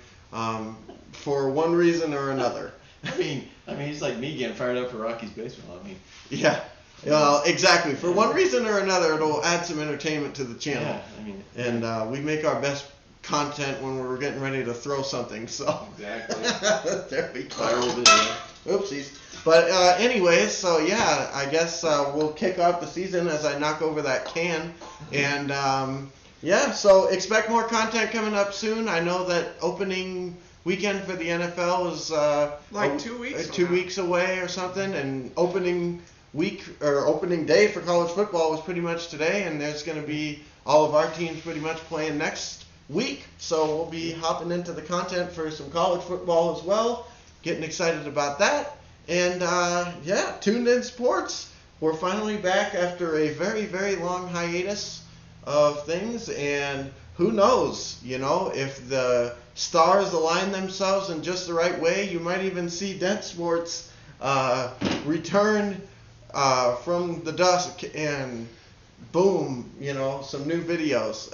for one reason or another. I mean, he's like me getting fired up for Rockies baseball. I mean, Yeah. Well, exactly. For one reason or another, it'll add some entertainment to the channel. yeah, I mean, And we make our best content when we're getting ready to throw something. So exactly. there we go. Viral video. Oopsies. But anyways, so yeah, I guess we'll kick off the season as I knock over that can. And so expect more content coming up soon. I know that opening weekend for the NFL is Like 2 weeks 2 from now. weeks away or something, and opening day for college football was pretty much today, and there's going to be all of our teams pretty much playing next week. So we'll be hopping into the content for some college football as well. Getting excited about that. And Tuned In Sports. We're finally back after a very, very long hiatus of things, and who knows, if the stars align themselves in just the right way, you might even see Dent Sports return from the dusk, and boom, some new videos.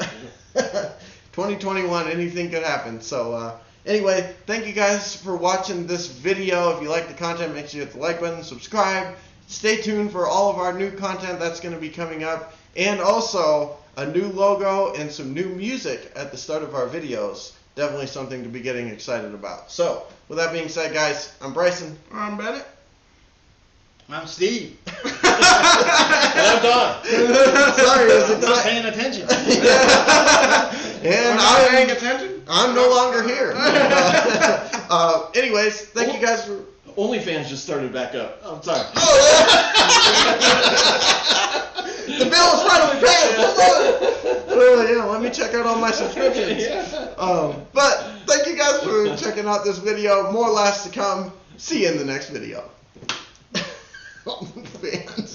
2021, anything could happen. So anyway, thank you guys for watching this video. If you like the content, make sure you hit the like button, subscribe. Stay tuned for all of our new content that's going to be coming up, and also a new logo and some new music at the start of our videos. Definitely something to be getting excited about. So, with that being said, guys, I'm Bryson. I'm Bennett. I'm Steve. And I'm Don. Sorry, I'm not paying attention. And Not paying attention? I'm no longer here. Anyways, thank you guys for... OnlyFans just started back up. I'm sorry. The bill is finally paid. Hold on. Let me check out all my subscriptions. But thank you guys for checking out this video. More laughs to come. See you in the next video. Fans.